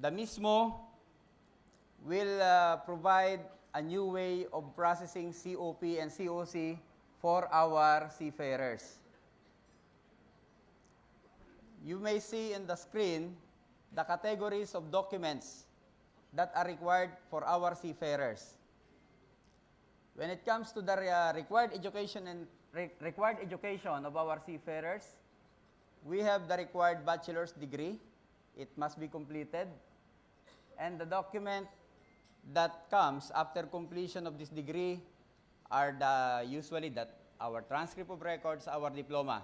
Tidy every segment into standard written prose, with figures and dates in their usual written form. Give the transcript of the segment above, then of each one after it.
The mismo will provide a new way of processing COP and COC for our seafarers. You may see in the screen the categories of documents that are required for our seafarers. When it comes to the required education of our seafarers, we have the required bachelor's degree. It must be completed. And the document that comes after completion of this degree are usually our transcript of records, our diploma.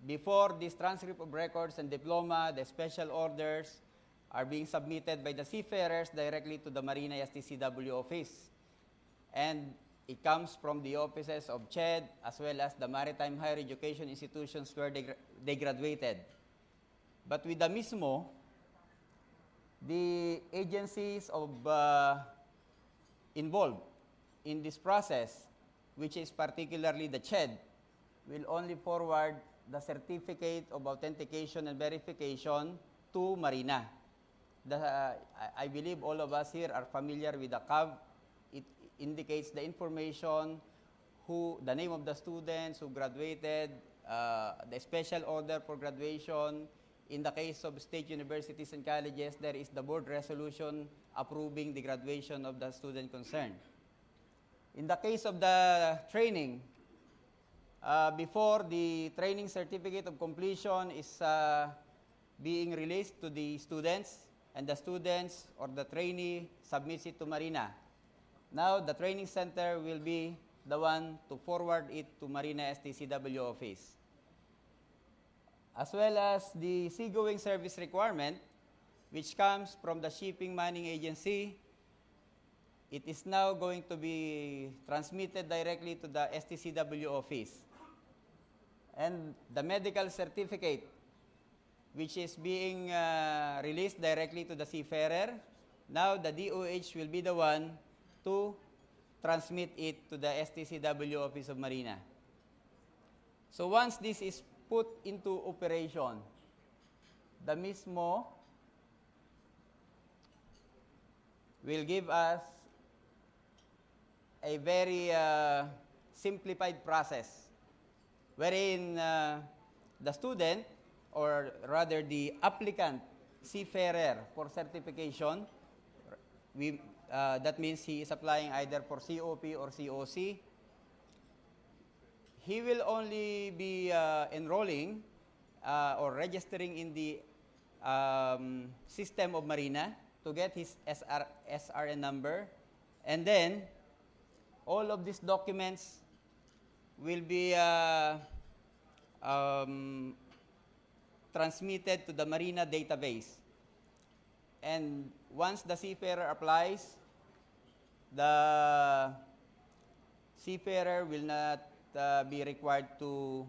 Before this transcript of records and diploma, the special orders are being submitted by the seafarers directly to the MARINA STCW office. And it comes from the offices of CHED as well as the maritime higher education institutions where they graduated. But with the mismo, the agencies involved in this process, which is particularly the CHED, will only forward the certificate of authentication and verification to MARINA. I believe all of us here are familiar with the CAV. It indicates the information, the name of the students who graduated, the special order for graduation. In the case of state universities and colleges, there is the board resolution approving the graduation of the student concerned. In the case of the training, before the training certificate of completion is being released to the students, and the students or the trainee submits it to MARINA. Now, the training center will be the one to forward it to MARINA STCW office. As well as the seagoing service requirement, which comes from the shipping manning agency, it is now going to be transmitted directly to the STCW office. And the medical certificate, which is being released directly to the seafarer, now the DOH will be the one to transmit it to the STCW office of MARINA. So once this is put into operation, the mismo will give us a very simplified process wherein the student, or rather the applicant seafarer for certification, that means he is applying either for COP or COC. He will only be enrolling or registering in the system of MARINA to get his SRN number, and then all of these documents will be transmitted to the MARINA database. And once the seafarer applies, the seafarer will not be required to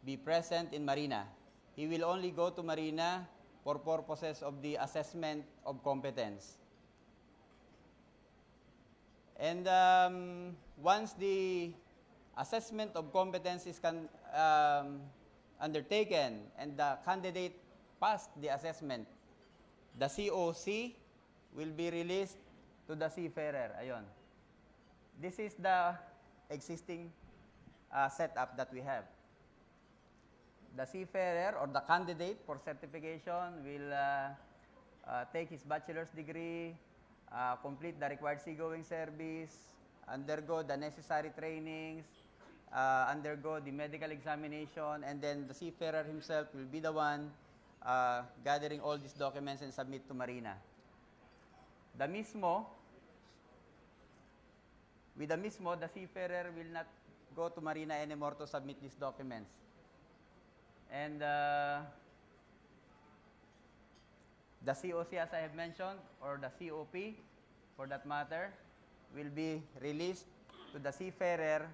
be present in MARINA. He will only go to MARINA for purposes of the assessment of competence. And once the assessment of competence is undertaken and the candidate passed the assessment, the COC will be released to the seafarer. Ayon. This is the existing setup that we have. The seafarer or the candidate for certification will take his bachelor's degree, complete the required seagoing service, undergo the necessary trainings, undergo the medical examination, and then the seafarer himself will be the one gathering all these documents and submit to MARINA. With the mismo, the seafarer will not go to MARINA anymore to submit these documents. And the COC, as I have mentioned, or the COP, for that matter, will be released to the seafarer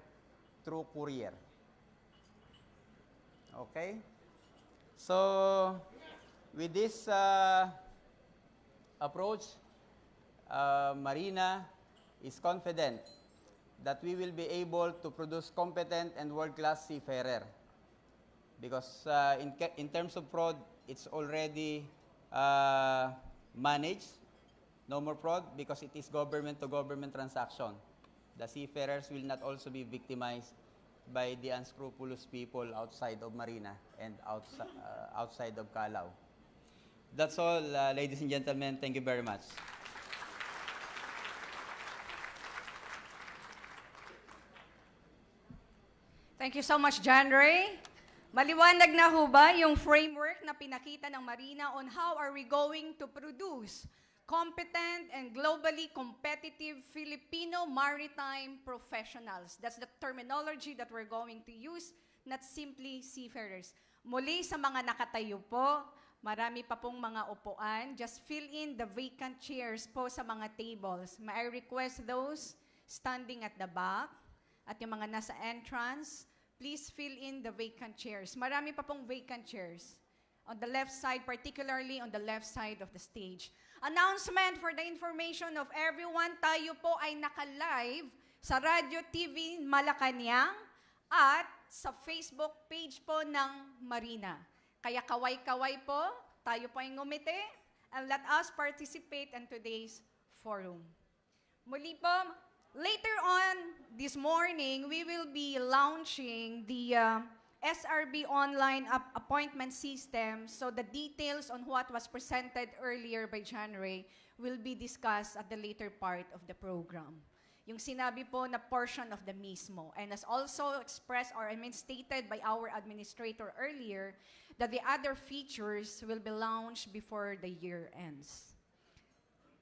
through courier. Okay? So, with this approach, MARINA is confident that we will be able to produce competent and world-class seafarer. Because in terms of fraud, it's already managed. No more fraud because it is government-to-government transaction. The seafarers will not also be victimized by the unscrupulous people outside of Marina and outside of Calao. That's all, ladies and gentlemen. Thank you very much. Thank you so much, John Ray. Maliwanag na ho ba yung framework na pinakita ng Marina on how are we going to produce competent and globally competitive Filipino maritime professionals? That's the terminology that we're going to use, not simply seafarers. Muli sa mga nakatayo po, marami pa pong mga upuan. Just fill in the vacant chairs po sa mga tables. May I request those standing at the back at yung mga nasa entrance, please fill in the vacant chairs. Marami pa pong vacant chairs. On the left side, particularly on the left side of the stage. Announcement for the information of everyone, tayo po ay naka-live sa Radio TV Malacanang at sa Facebook page po ng Marina. Kaya kaway-kaway po, tayo po ay ngumiti, and let us participate in today's forum. Muli po, later on this morning, we will be launching the SRB online appointment system. So the details on what was presented earlier by John Ray will be discussed at the later part of the program. Yung sinabi po na portion of the mismo. And as also expressed or stated by our administrator earlier, that the other features will be launched before the year ends.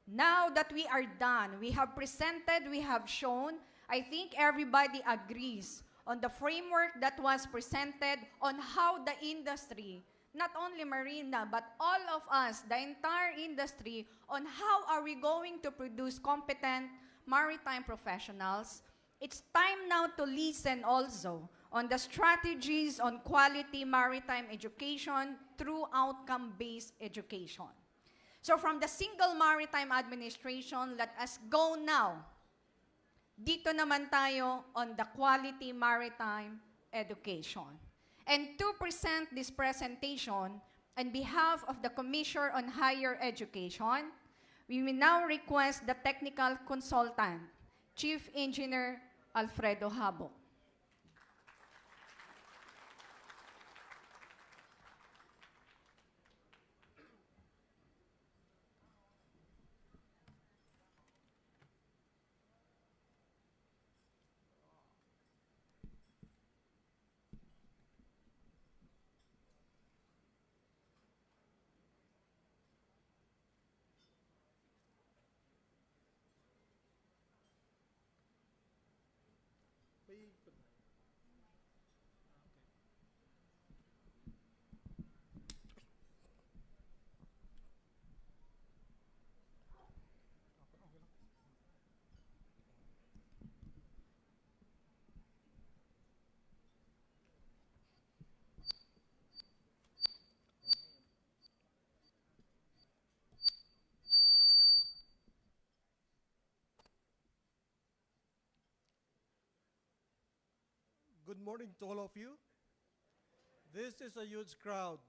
Now that we are done, we have presented, we have shown, I think everybody agrees on the framework that was presented on how the industry, not only Marina, but all of us, the entire industry, on how are we going to produce competent maritime professionals. It's time now to listen also on the strategies on quality maritime education through outcome-based education. So from the single maritime administration, let us go now. Dito naman tayo on the quality maritime education. And to present this presentation, on behalf of the Commissioner on Higher Education, we will now request the technical consultant, Chief Engineer Alfredo Habo. Good morning to all of you. This is a huge crowd.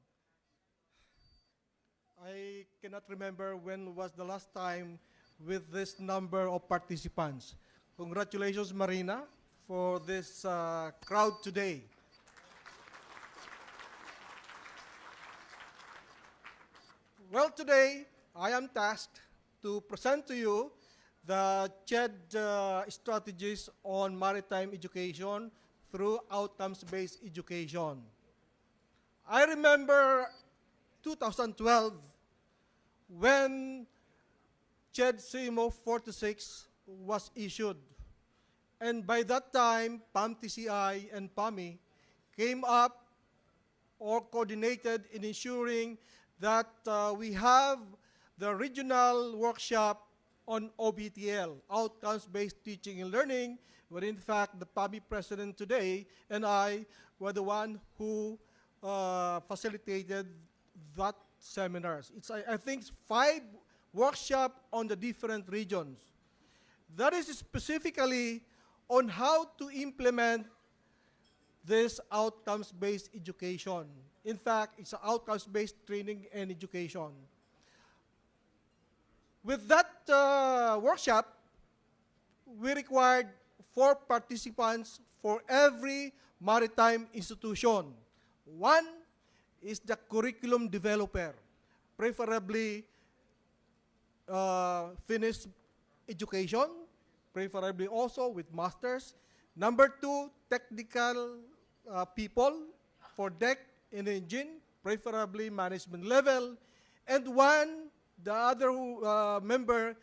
I cannot remember when was the last time with this number of participants. Congratulations, Marina, for this crowd today. Well, today I am tasked to present to you the CHED strategies on maritime education through outcomes-based education. I remember 2012 when CHED CMO 46 was issued. And by that time, PAM-TCI and PAMI came up or coordinated in ensuring that we have the regional workshop on OBTL, Outcomes-Based Teaching and Learning, where in fact the PAMI president today and I were the one who facilitated that seminars. It's, I think, 5 workshops on the different regions. That is specifically on how to implement this outcomes-based education. In fact, it's outcomes-based training and education. With that workshop, we required 4 participants for every maritime institution. One is the curriculum developer, preferably finished education, preferably also with masters. Number 2, technical people for deck and engine, preferably management level. And one, the other member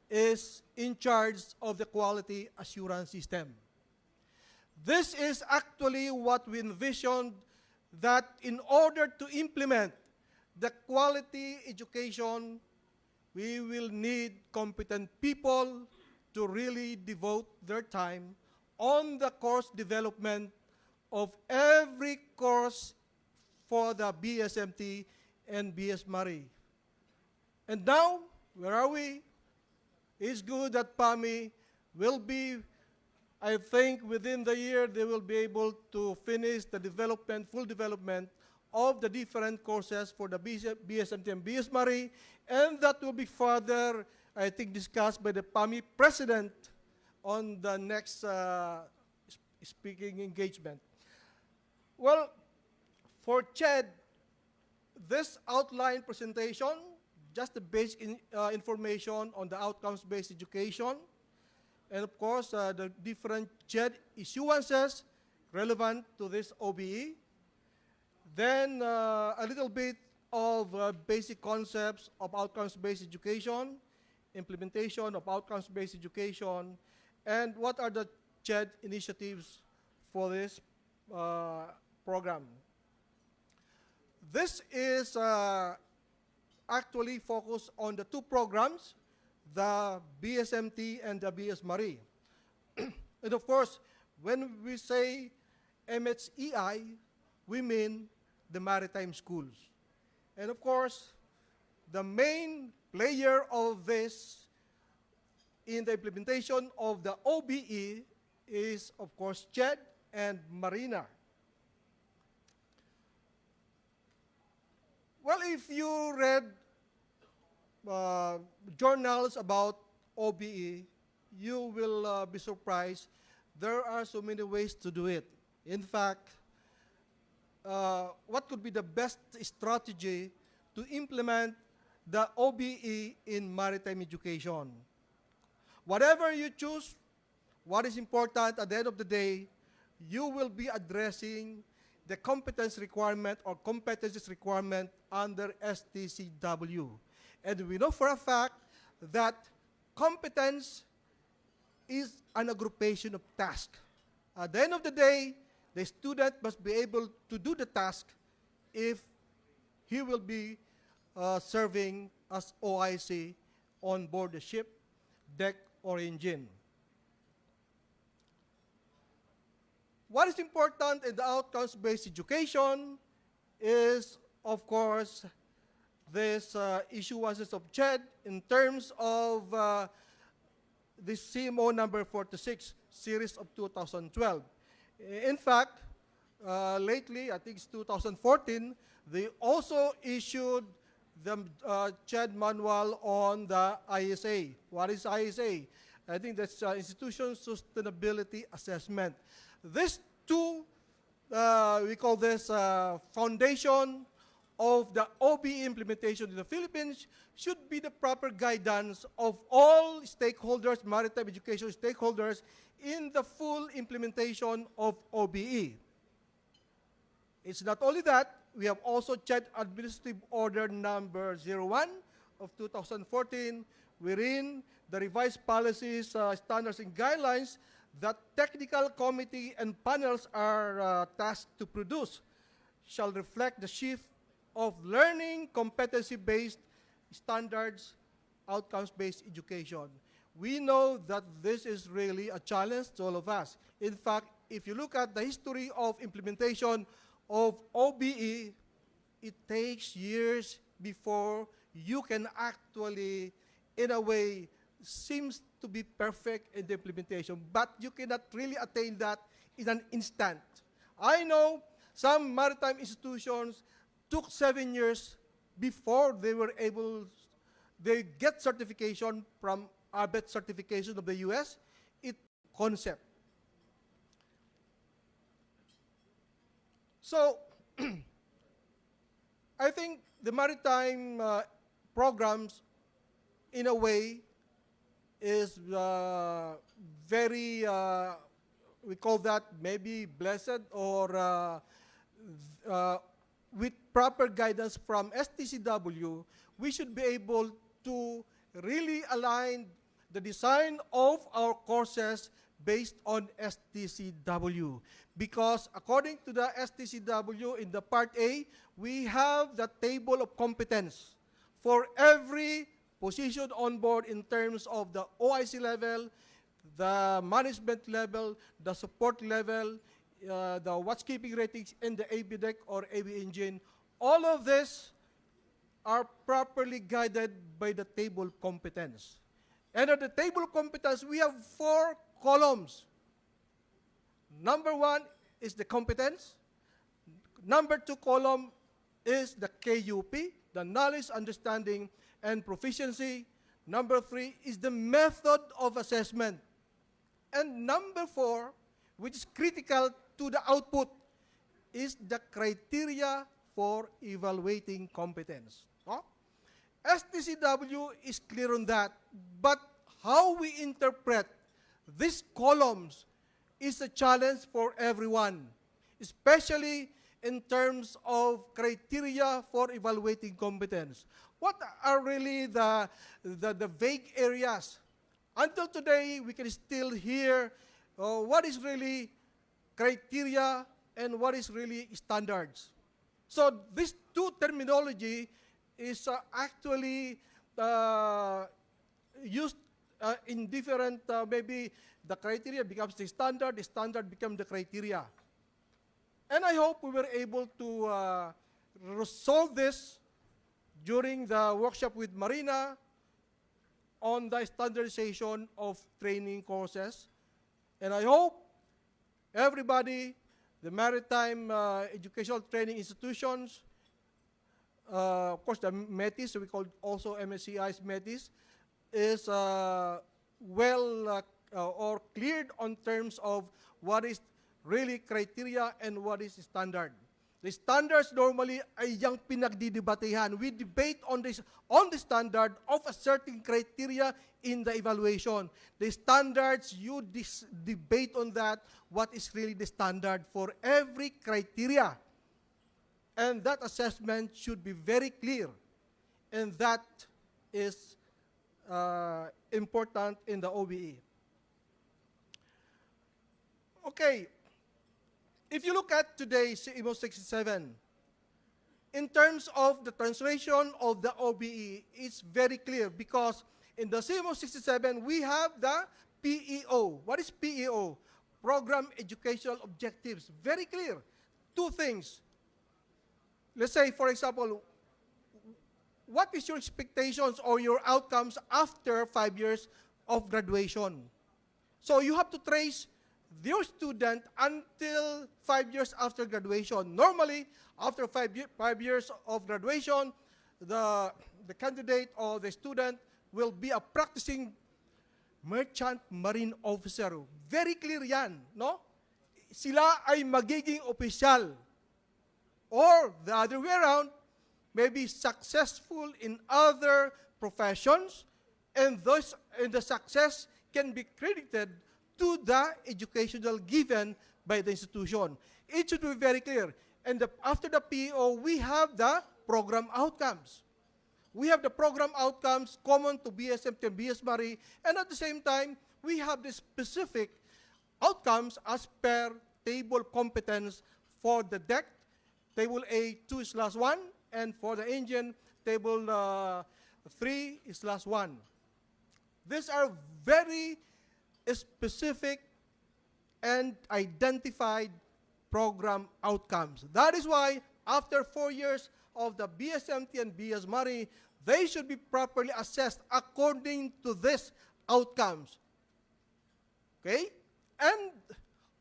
is in charge of the quality assurance system. This is actually what we envisioned, that in order to implement the quality education, we will need competent people to really devote their time on the course development of every course for the BSMT and BS Mari. And now, where are we? It's good that PAMI will be, I think within the year, they will be able to finish the development, full development of the different courses for the BSMT and BS Mari, and that will be further, I think, discussed by the PAMI president on the next speaking engagement. Well, for CHED, this outline presentation, just the basic information on the outcomes-based education, and of course, the different CHED issuances relevant to this OBE. Then a little bit of basic concepts of outcomes-based education, implementation of outcomes-based education, and what are the CHED initiatives for this program. This is actually focused on the 2 programs, the BSMT and the BS Mari. And of course, when we say MHEI, we mean the maritime schools. And of course, the main player of this in the implementation of the OBE is, of course, CHED and MARINA. Well, if you read journals about OBE, you will be surprised. There are so many ways to do it. In fact, what could be the best strategy to implement the OBE in maritime education? Whatever you choose, what is important at the end of the day, you will be addressing the competence requirement or competencies requirement under STCW. And we know for a fact that competence is an aggregation of tasks. At the end of the day, the student must be able to do the task if he will be serving as OIC on board the ship, deck, or engine. What is important in the outcomes-based education is, of course, this issuances of CHED in terms of the CMO number 46, series of 2012. In fact, lately, I think it's 2014, they also issued the CHED manual on the ISA. What is ISA? I think that's Institution Sustainability Assessment. These 2, we call this foundation of the OBE implementation in the Philippines, should be the proper guidance of all stakeholders, maritime education stakeholders, in the full implementation of OBE. It's not only that, we have also CHED Administrative Order number 01 of 2014, wherein the revised policies, standards, and guidelines that technical committee and panels are tasked to produce shall reflect the shift of learning competency-based standards, outcomes-based education. We know that this is really a challenge to all of us. In fact, if you look at the history of implementation of OBE, it takes years before you can actually, in a way, seems to be perfect in the implementation, but you cannot really attain that in an instant. I know some maritime institutions took 7 years before they were able they get certification from ABET certification of the US, it concept. So, I think the maritime programs, in a way, is very, we call that maybe blessed, or with proper guidance from STCW, we should be able to really align the design of our courses based on STCW. Because according to the STCW, in the Part A, we have the table of competence for every position on board in terms of the OIC level, the management level, the support level, the watchkeeping ratings in the AB deck or AB engine. All of this are properly guided by the table of competence. And at the table of competence, we have 4 columns. Number 1 is the competence. Number 2 column is the KUP, the knowledge, understanding, and proficiency. Number 3 is the method of assessment. And number 4, which is critical to the output, is the criteria for evaluating competence. No? STCW is clear on that, but how we interpret these columns is a challenge for everyone, especially in terms of criteria for evaluating competence. What are really the vague areas? Until today, we can still hear what is really criteria and what is really standards. So these 2 terminology is actually used in different, maybe the criteria becomes the standard becomes the criteria. And I hope we were able to resolve this during the workshop with MARINA on the standardization of training courses. And I hope everybody, the maritime educational training institutions, of course the METIS, we call also MSCI's METIS, is well or cleared on terms of what is really criteria and what is standard. The standards normally ay yung pinagdidebatehan. We debate on the standard of a certain criteria in the evaluation. The standards, you debate on that, what is really the standard for every criteria. And that assessment should be very clear. And that is important in the OBE. Okay. If you look at today's CMO 67, in terms of the translation of the OBE, it's very clear because in the CMO 67, we have the PEO. What is PEO? Program Educational Objectives. Very clear. 2 things. Let's say, for example, what is your expectations or your outcomes after 5 years of graduation? So you have to trace your student until 5 years after graduation. Normally, after 5 years of graduation, the candidate or the student will be a practicing merchant marine officer. Very clear yan, no? Sila ay magiging opisyal. Or the other way around, maybe successful in other professions, and the success can be credited to the educational given by the institution. It should be very clear. And after the PEO, we have the program outcomes. We have the program outcomes common to BSMT and BSMARI, and at the same time, we have the specific outcomes as per table competence for the deck, table A 2/1, and for the engine, table 3/1. These are very specific and identified program outcomes. That is why after 4 years of the BSMT and BSMARI, they should be properly assessed according to these outcomes. Okay? And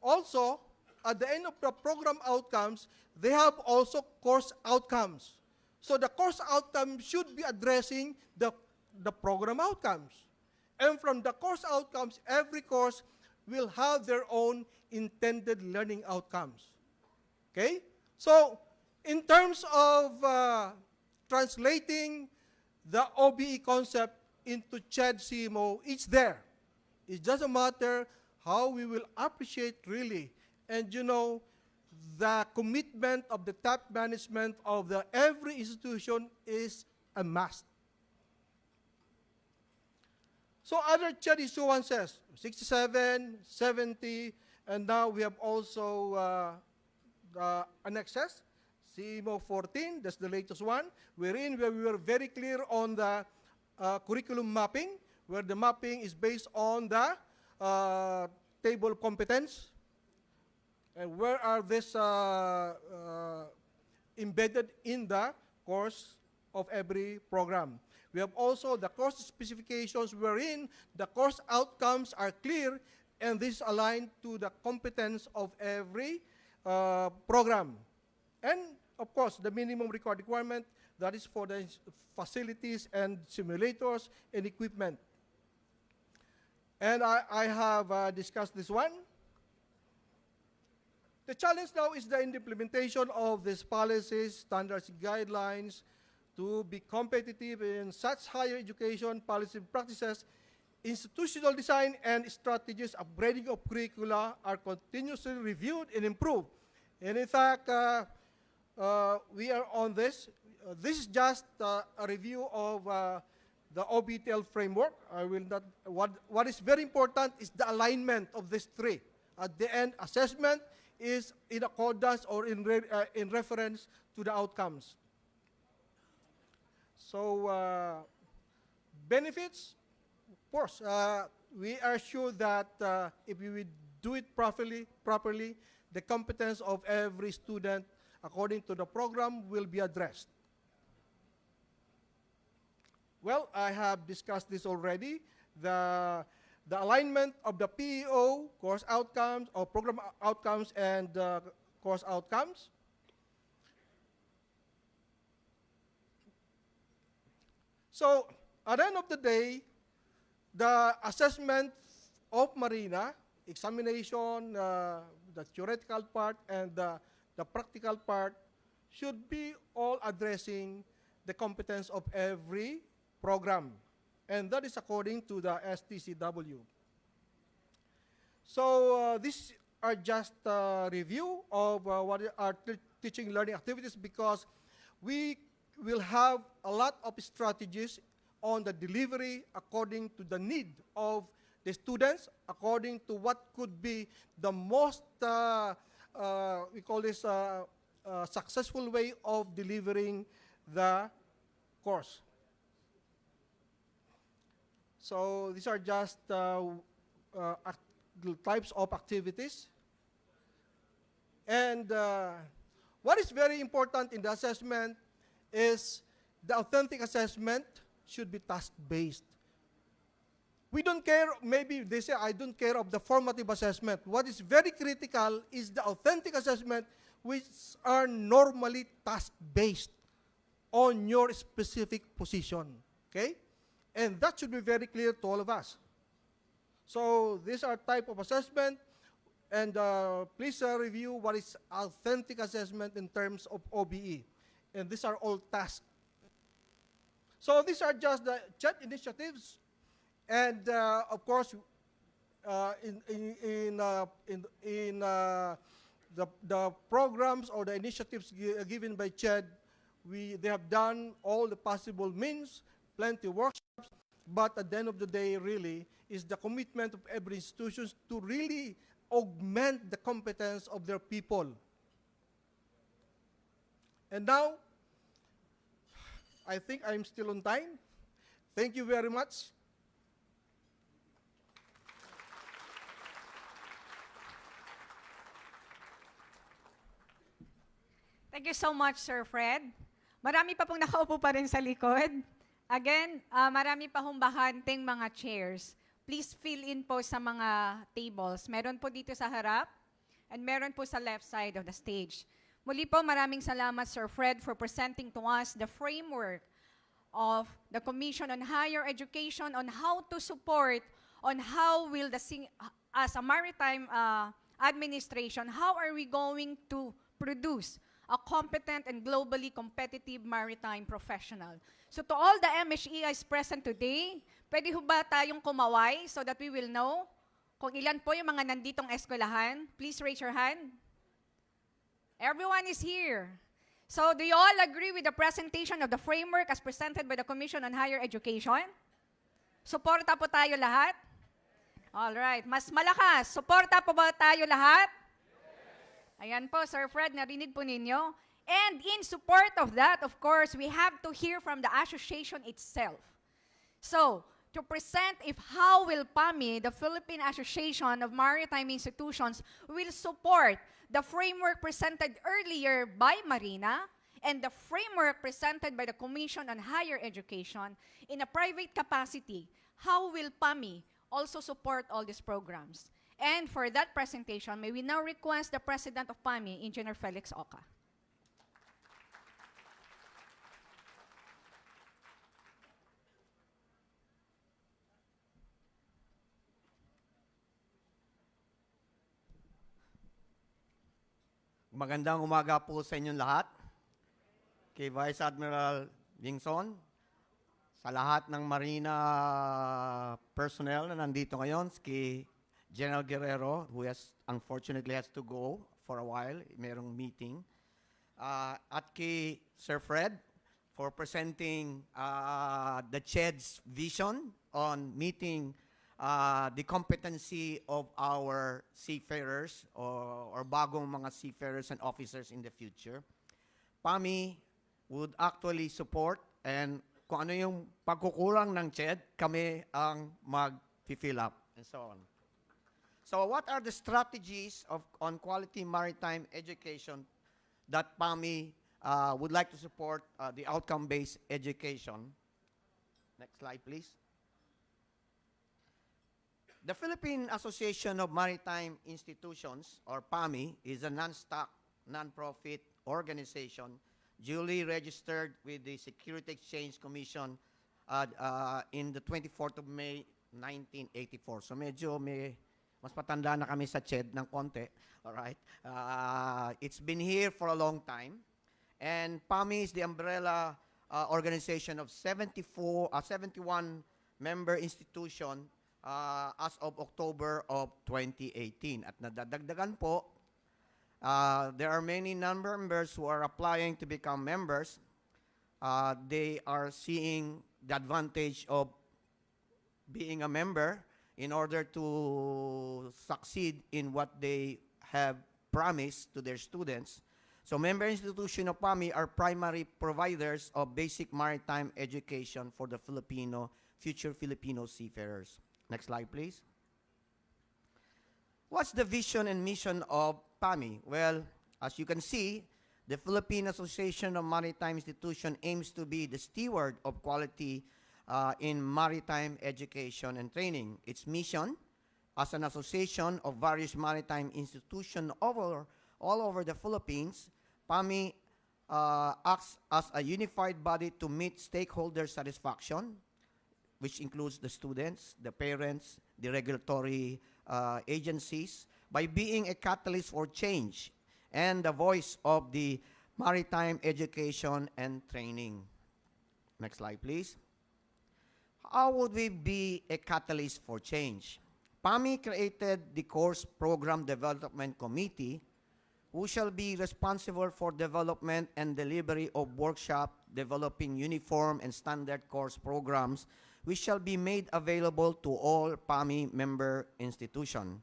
also, at the end of the program outcomes, they have also course outcomes. So the course outcome should be addressing the the program outcomes. And from the course outcomes, every course will have their own intended learning outcomes. Okay? So, in terms of translating the OBE concept into CHED CMO, it's there. It's just a matter how we will appreciate really. And you know, the commitment of the top management of the every institution is a must. So other CHED issuances, 67, 70, and now we have also annexes, CMO 14, that's the latest one, wherein we were very clear on the curriculum mapping, where the mapping is based on the table of competence, and where are these embedded in the course of every program. We have also the course specifications wherein the course outcomes are clear and this is aligned to the competence of every program. And of course, the minimum required requirement, that is for the facilities and simulators and equipment. And I have discussed this one. The challenge now is in the implementation of these policies, standards, guidelines to be competitive in such higher education policy practices. Institutional design and strategies upgrading of curricula are continuously reviewed and improved. And in fact, we are on this. This is just a review of the OBTL framework. I will not. What is very important is the alignment of these three. At the end, assessment is in accordance or in reference to the outcomes. So benefits, of course, we are sure that if we will do it properly, the competence of every student according to the program will be addressed. Well, I have discussed this already. The alignment of the PEO, course outcomes, or program outcomes and course outcomes. So, at the end of the day, the assessment of MARINA, examination, the theoretical part and the practical part should be all addressing the competence of every program. And that is according to the STCW. So these are just a review of what are teaching learning activities, because we will have a lot of strategies on the delivery according to the need of the students, according to what could be the most, we call this successful way of delivering the course. So these are just types of activities. And what is very important in the assessment is the authentic assessment should be task-based. We don't care, maybe they say, I don't care of the formative assessment. What is very critical is the authentic assessment, which are normally task-based on your specific position, okay? And that should be very clear to all of us. So these are type of assessment, and please review what is authentic assessment in terms of OBE. And these are all tasks. So these are just the CHED initiatives, and of course, in the programs or the initiatives given by CHED, they have done all the possible means, plenty of workshops, but at the end of the day, really, is the commitment of every institution to really augment the competence of their people. And now, I think I'm still on time. Thank you very much. Thank you so much, Sir Fred. Marami pa pong nakaupo pa rin sa likod. Again, marami pa hong bakanting mga chairs. Please fill in po sa mga tables. Meron po dito sa harap, and meron po sa left side of the stage. Muli po, maraming salamat, Sir Fred, for presenting to us the framework of the Commission on Higher Education on how to support, on how will as a maritime administration, how are we going to produce a competent and globally competitive maritime professional. So to all the MHEIs present today, pwede ho ba tayong kumaway so that we will know kung ilan po yung mga nanditong eskwelahan? Please raise your hand. Everyone is here. So do you all agree with the presentation of the framework as presented by the Commission on Higher Education? Suporta po tayo lahat? All right. Mas malakas. Suporta po ba tayo lahat? Ayan po, Sir Fred, narinig po ninyo. And in support of that, of course, we have to hear from the association itself. So, to present if how will PAMI, the Philippine Association of Maritime Institutions, will support the framework presented earlier by MARINA and the framework presented by the Commission on Higher Education in a private capacity. How will PAMI also support all these programs? And for that presentation, may we now request the President of PAMI, Engineer Felix Oca. Magandang umaga po sa inyong lahat. Kay Vice Admiral Dingson, sa lahat ng Marina personnel na nandito ngayon, kay General Guerrero, who unfortunately has to go for a while, mayroong meeting, at kay Sir Fred for presenting the CHED's vision on meeting the competency of our seafarers or bagong mga seafarers and officers in the future. PAMI would actually support, and kung ano yung pagkukulang ng CHED, kami ang mag-fill up and so on. So what are the strategies on quality maritime education that PAMI would like to support the outcome-based education? Next slide, please. The Philippine Association of Maritime Institutions, or PAMI, is a non-stock, non-profit organization duly registered with the Security Exchange Commission in the 24th of May, 1984. So medyo mas patanda na kami sa CHED ng konti. All right? It's been here for a long time. And PAMI is the umbrella organization of 71 member institution as of October of 2018. At nadadagdagan po, there are many non-members who are applying to become members. They are seeing the advantage of being a member in order to succeed in what they have promised to their students. So member institution of PAMI are primary providers of basic maritime education for the future Filipino seafarers. Next slide, please. What's the vision and mission of PAMI? Well, as you can see, the Philippine Association of Maritime Institutions aims to be the steward of quality in maritime education and training. Its mission, as an association of various maritime institutions all over the Philippines, PAMI acts as a unified body to meet stakeholder satisfaction, which includes the students, the parents, the regulatory agencies, by being a catalyst for change and the voice of the maritime education and training. Next slide, please. How would we be a catalyst for change? PAMI created the Course Program Development Committee, who shall be responsible for development and delivery of workshop developing uniform and standard course programs, which shall be made available to all PAMI member institutions.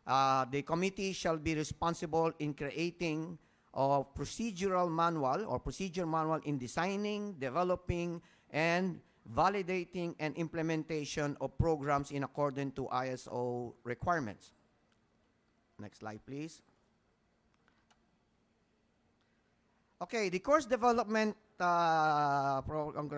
The committee shall be responsible in creating a procedure manual in designing, developing, and validating and implementation of programs in accordance to ISO requirements. Next slide, please. Okay, the course development program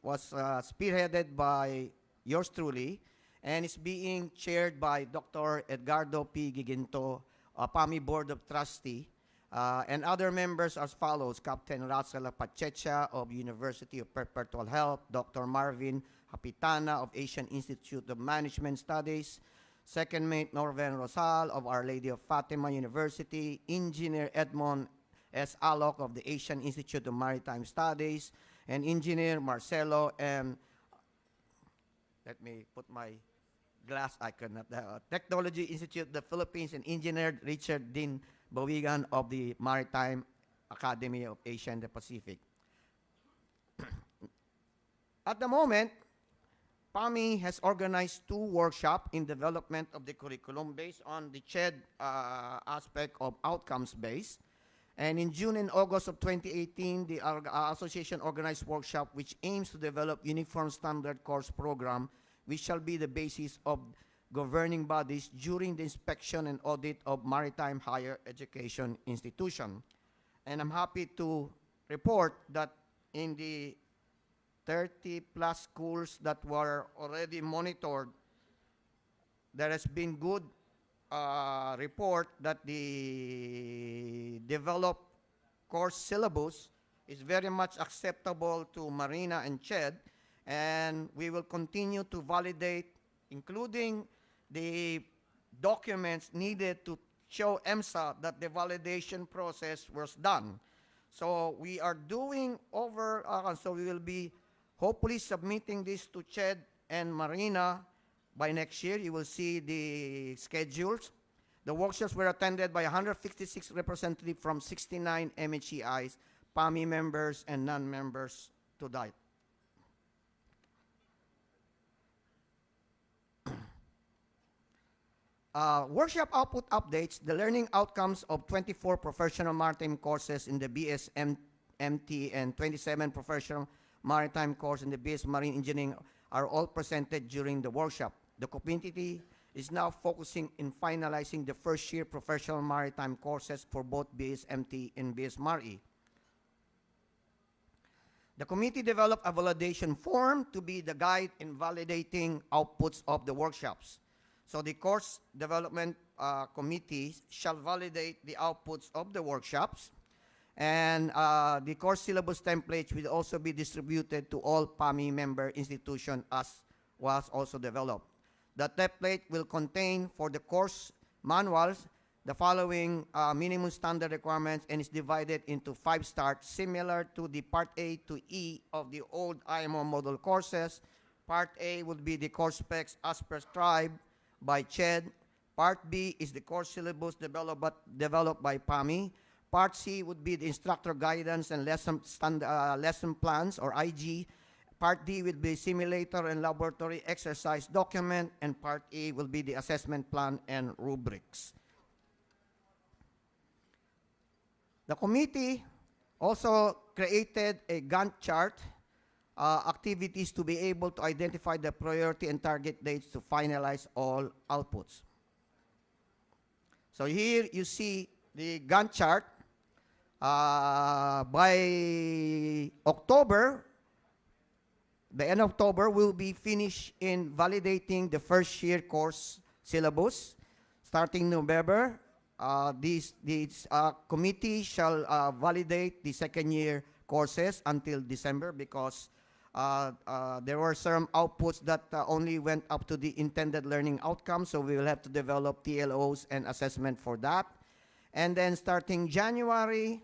was spearheaded by yours truly, and it's being chaired by Dr. Edgardo P. Giginto, PAMI Board of Trustee, And other members as follows: Captain Russell Pachecha of University of Perpetual Health, Dr. Marvin Hapitana of Asian Institute of Management Studies, Second Mate Norven Rosal of Our Lady of Fatima University, Engineer Edmond S. Alok of the Asian Institute of Maritime Studies, and Engineer Marcelo M. Let me put my glass icon at the Technology Institute of the Philippines, and Engineer Richard Dean Bawigan of the Maritime Academy of Asia and the Pacific. At the moment, PAMI has organized 2 workshops in development of the curriculum based on the CHED aspect of outcomes-based. And in June and August of 2018, the association organized workshop which aims to develop uniform standard course program, which shall be the basis of governing bodies during the inspection and audit of maritime higher education institution. And I'm happy to report that in the 30-plus schools that were already monitored, there has been good report that the developed course syllabus is very much acceptable to MARINA and CHED, and we will continue to validate, including the documents needed to show EMSA that the validation process was done. So we are doing over, so we will be hopefully submitting this to CHED and MARINA by next year. You will see the schedules. The workshops were attended by 156 representatives from 69 MHEIs, PAMI members and non-members to date. Workshop output updates: the learning outcomes of 24 professional maritime courses in the BSMT and 27 professional maritime courses in the BS Marine Engineering are all presented during the workshop. The committee is now focusing in finalizing the first-year professional maritime courses for both BSMT and BS Mari. The committee developed a validation form to be the guide in validating outputs of the workshops. So the course development committee shall validate the outputs of the workshops, and the course syllabus templates will also be distributed to all PAMI member institutions as was also developed. The template will contain for the course manuals the following minimum standard requirements, and is divided into 5 starts, similar to the Part A to E of the old IMO model courses. Part A would be the course specs as prescribed by CHED. Part B is the course syllabus developed by PAMI. Part C would be the instructor guidance and lesson plans, or IG. Part D will be simulator and laboratory exercise document, and Part E will be the assessment plan and rubrics. The committee also created a Gantt chart activities to be able to identify the priority and target dates to finalize all outputs. So here you see the Gantt chart. By October, the end of October, we'll be finished in validating the first year course syllabus. Starting November, this committee shall validate the second year courses until December, because there were some outputs that only went up to the intended learning outcomes, so we will have to develop TLOs and assessment for that. And then starting January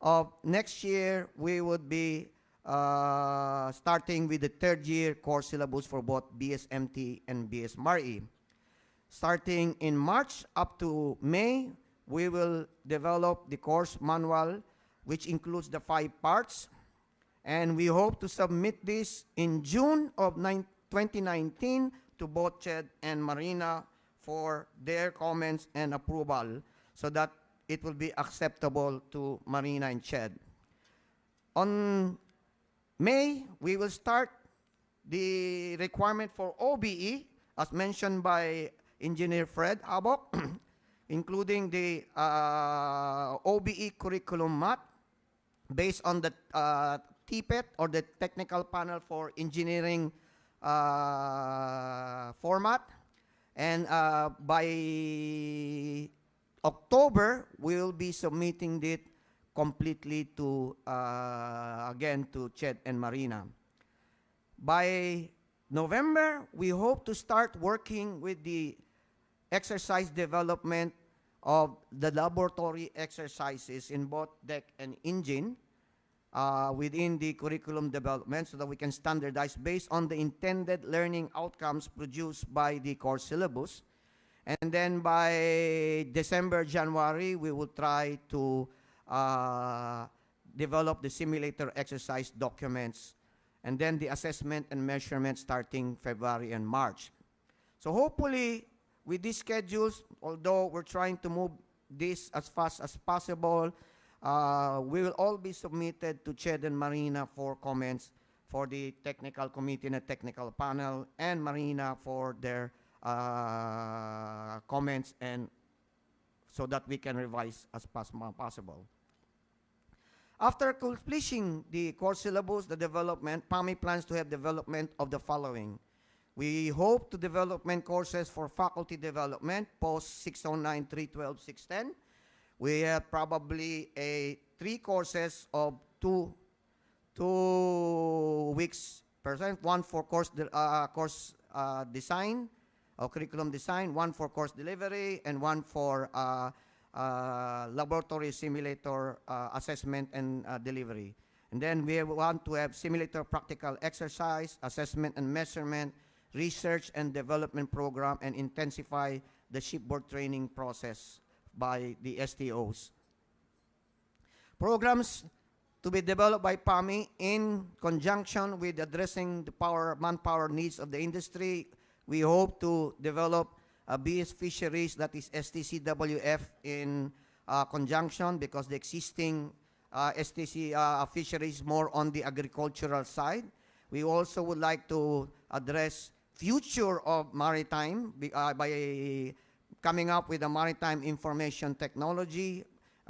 of next year, we would be starting with the third year course syllabus for both BSMT and BS Mari. Starting in March up to May, we will develop the course manual, which includes the 5 parts. And we hope to submit this in June of 2019 to both CHED and MARINA for their comments and approval, so that it will be acceptable to MARINA and CHED. On May, we will start the requirement for OBE, as mentioned by Engineer Fred Habok, including the OBE curriculum map based on the TPET, or the Technical Panel for Engineering format. And by October, we will be submitting it completely to, again, to CHED and MARINA. By November, we hope to start working with the exercise development of the laboratory exercises in both deck and engine within the curriculum development so that we can standardize based on the intended learning outcomes produced by the course syllabus. And then by December, January, we will try to develop the simulator exercise documents, and then the assessment and measurement starting February and March. So hopefully, with these schedules, although we're trying to move this as fast as possible, we will all be submitted to CHED and MARINA for comments for the technical committee and the technical panel, and MARINA for their comments, and so that we can revise as possible. After completing the course syllabus, the development, PAMI plans to have development of the following. We hope to development courses for faculty development, post 609, 312, 610. We have probably 3 courses of 2 weeks percent, one for course design, or curriculum design, one for course delivery, and one for laboratory simulator assessment and delivery. And then we want to have simulator practical exercise, assessment and measurement, research and development program, and intensify the shipboard training process by the STOs. Programs to be developed by PAMI in conjunction with addressing the manpower needs of the industry. We hope to develop a BS fisheries, that is STCWF, in conjunction, because the existing STC fisheries more on the agricultural side. We also would like to address future of maritime by coming up with a maritime information technology,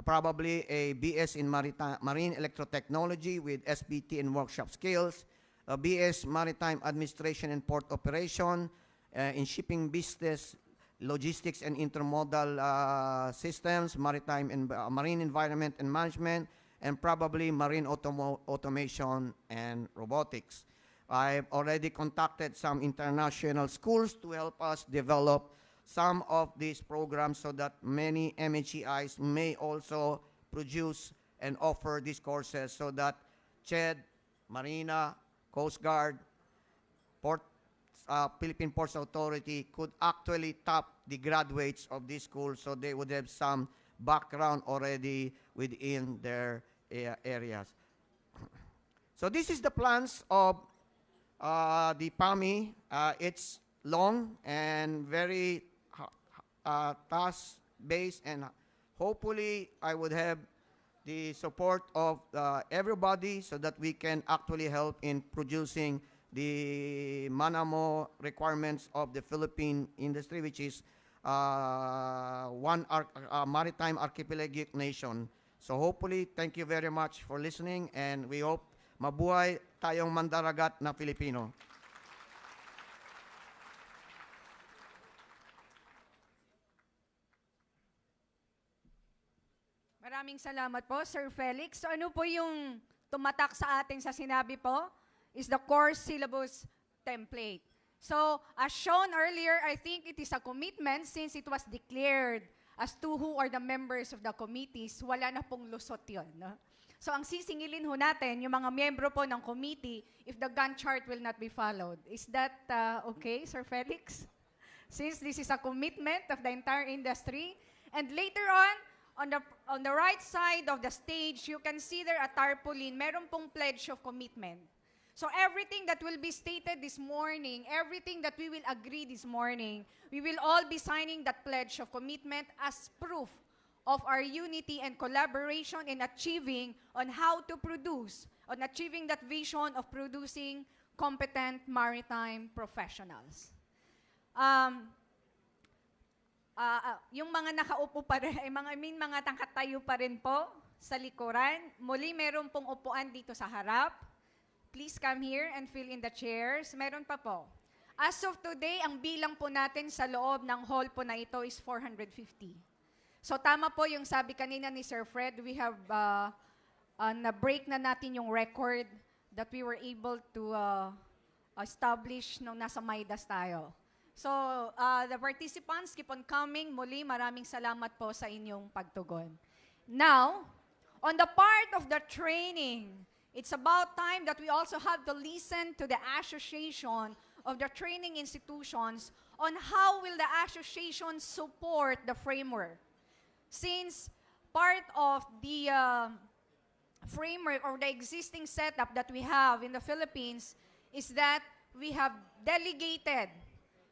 probably a BS in marine electrotechnology with SBT and workshop skills, a BS maritime administration and port operation, in shipping business, logistics and intermodal systems, maritime and marine environment and management, and probably marine automation and robotics. I've already contacted some international schools to help us develop some of these programs so that many MHEIs may also produce and offer these courses so that CHED, MARINA, Coast Guard, Philippine Ports Authority could actually tap the graduates of these schools so they would have some background already within their areas. So this is the plans of the PAMI. It's long and very task-based, and hopefully I would have the support of everybody so that we can actually help in producing the Manamo requirements of the Philippine industry, which is one maritime archipelagic nation. So hopefully, thank you very much for listening, and we hope mabuhay tayong mandaragat na Filipino. Maraming salamat po, Sir Felix. So ano po yung tumatak sa atin sa sinabi po is the course syllabus template. So, as shown earlier, I think it is a commitment since it was declared as to who are the members of the committees, wala na pong lusot yun. No? So, ang sisingilin ho natin, yung mga miyembro po ng committee, if the Gantt chart will not be followed. Is that okay, Sir Felix? Since this is a commitment of the entire industry. And later on the right side of the stage, you can see there a tarpaulin, meron pong pledge of commitment. So everything that will be stated this morning, everything that we will agree this morning, we will all be signing that pledge of commitment as proof of our unity and collaboration in achieving on how to produce, on achieving that vision of producing competent maritime professionals. Yung mga nakaupo pa rin, mga nakatayo pa rin po sa likuran, muli meron pong upuan dito sa harap. Please come here and fill in the chairs. Meron pa po. As of today, ang bilang po natin sa loob ng hall po na ito is 450. So tama po yung sabi kanina ni Sir Fred, we have na-break na natin yung record that we were able to establish nung nasa Midas tayo. So, the participants keep on coming. Muli, maraming salamat po sa inyong pagtugon. Now, on the part of the training, it's about time that we also have to listen to the association of the training institutions on how will the association support the framework. Since part of the framework or the existing setup that we have in the Philippines is that we have delegated,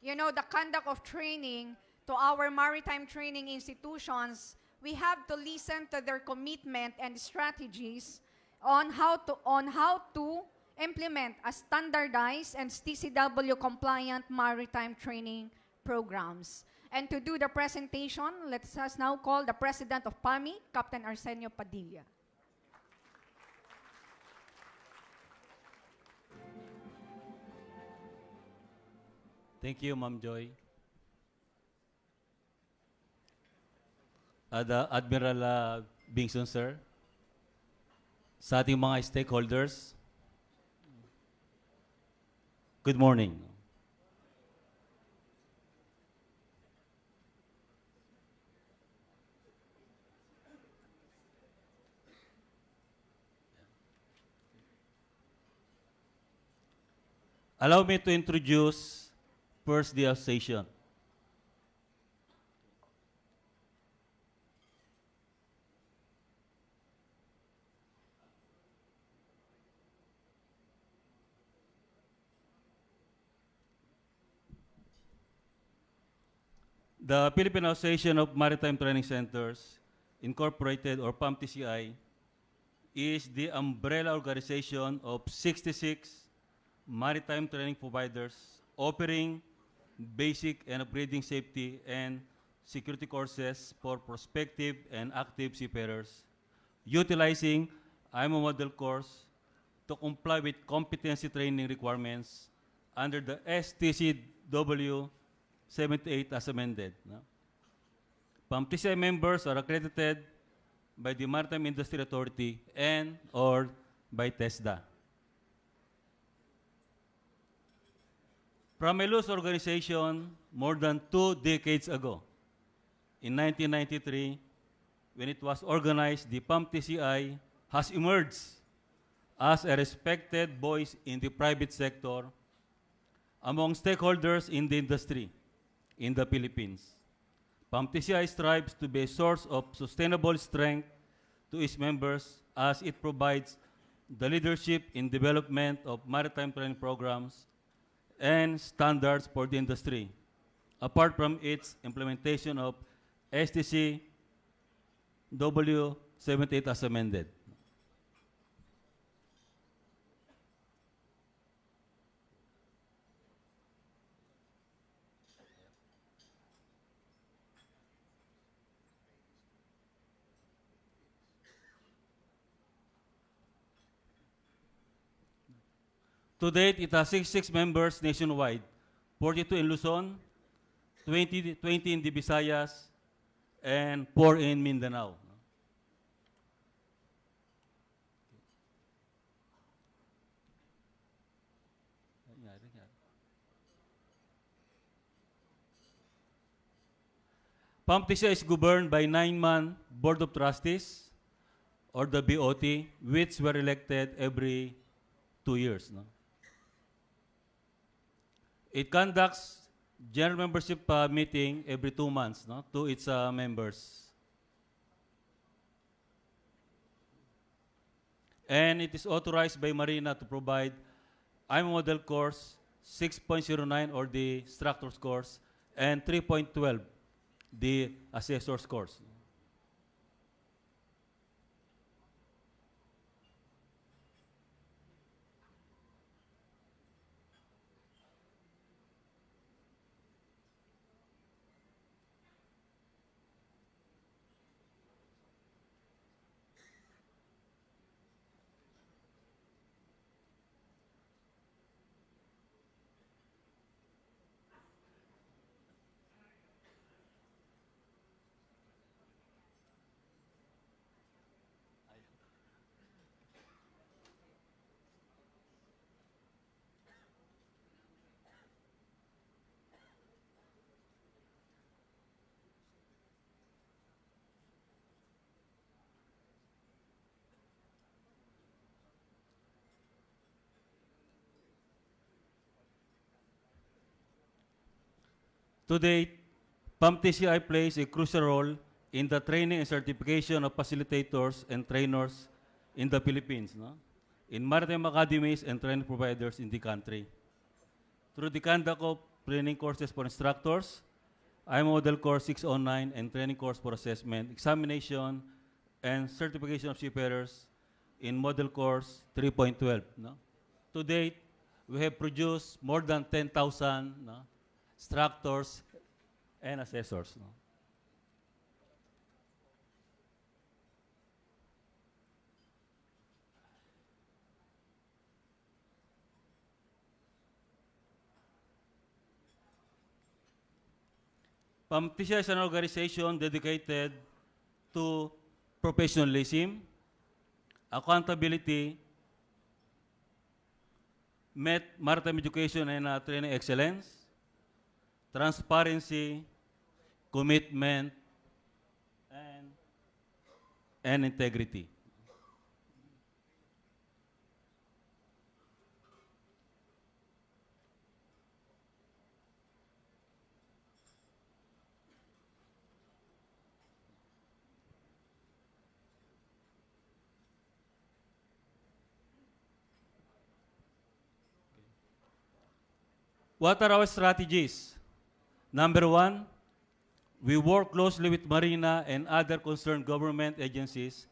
the conduct of training to our maritime training institutions. We have to listen to their commitment and strategies on how to implement a standardized and STCW compliant maritime training programs. And to do the presentation, let us now call the President of PAMI, Captain Arsenio Padilla. Thank you, Ma'am Joy. Admiral Bingson, sir. Sa ating mga stakeholders, good morning. Allow me to introduce first the association. The Philippine Association of Maritime Training Centers, Incorporated, or PAMTCI, is the umbrella organization of 66 maritime training providers offering basic and upgrading safety and security courses for prospective and active seafarers, utilizing IMO model course to comply with competency training requirements under the STCW 78 as amended. PAMTCI members are accredited by the Maritime Industry Authority and or by TESDA. From a loose organization more than 2 decades ago, in 1993, when it was organized, the PAMTCI has emerged as a respected voice in the private sector among stakeholders in the industry in the Philippines. PAMTCI strives to be a source of sustainable strength to its members as it provides the leadership in development of maritime training programs and standards for the industry, apart from its implementation of STC W78 as amended. To date, it has 66 members nationwide, 42 in Luzon, 20 in the Visayas, and 4 in Mindanao. PAMTCI is governed by 9-man Board of Trustees, or the BOT, which were elected every 2 years. It conducts general membership meeting every 2 months to its members. And it is authorized by MARINA to provide IMO model course 6.09 or the instructor's course and 3.12 the assessor's course. To date, PAMTCI plays a crucial role in the training and certification of facilitators and trainers in the Philippines, no? In maritime academies and training providers in the country. Through the conduct of training courses for instructors, I Model Course 609 and training course for assessment, examination, and certification of seafarers in Model Course 3.12. No? To date, we have produced more than 10,000 no, instructors and assessors. No? PAMTCI is an organization dedicated to professionalism, accountability, maritime education and training excellence, transparency, commitment, and integrity. What are our strategies? Number one, we work closely with MARINA and other concerned government agencies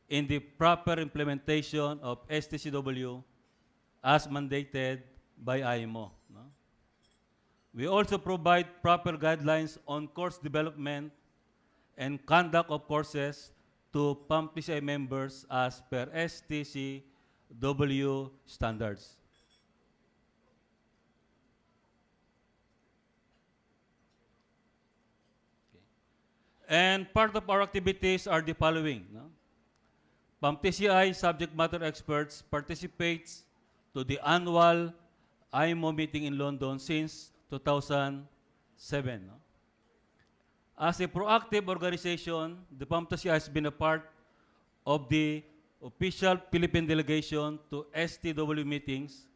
in the proper implementation of STCW as mandated by IMO. No? We also provide proper guidelines on course development and conduct of courses to PAMTCI members as per STCW standards. And part of our activities are the following. No? PAMTCI subject matter experts participates to the annual IMO meeting in London since 2007. No? As a proactive organization, the PAMTCI has been a part of the official Philippine delegation to STW meetings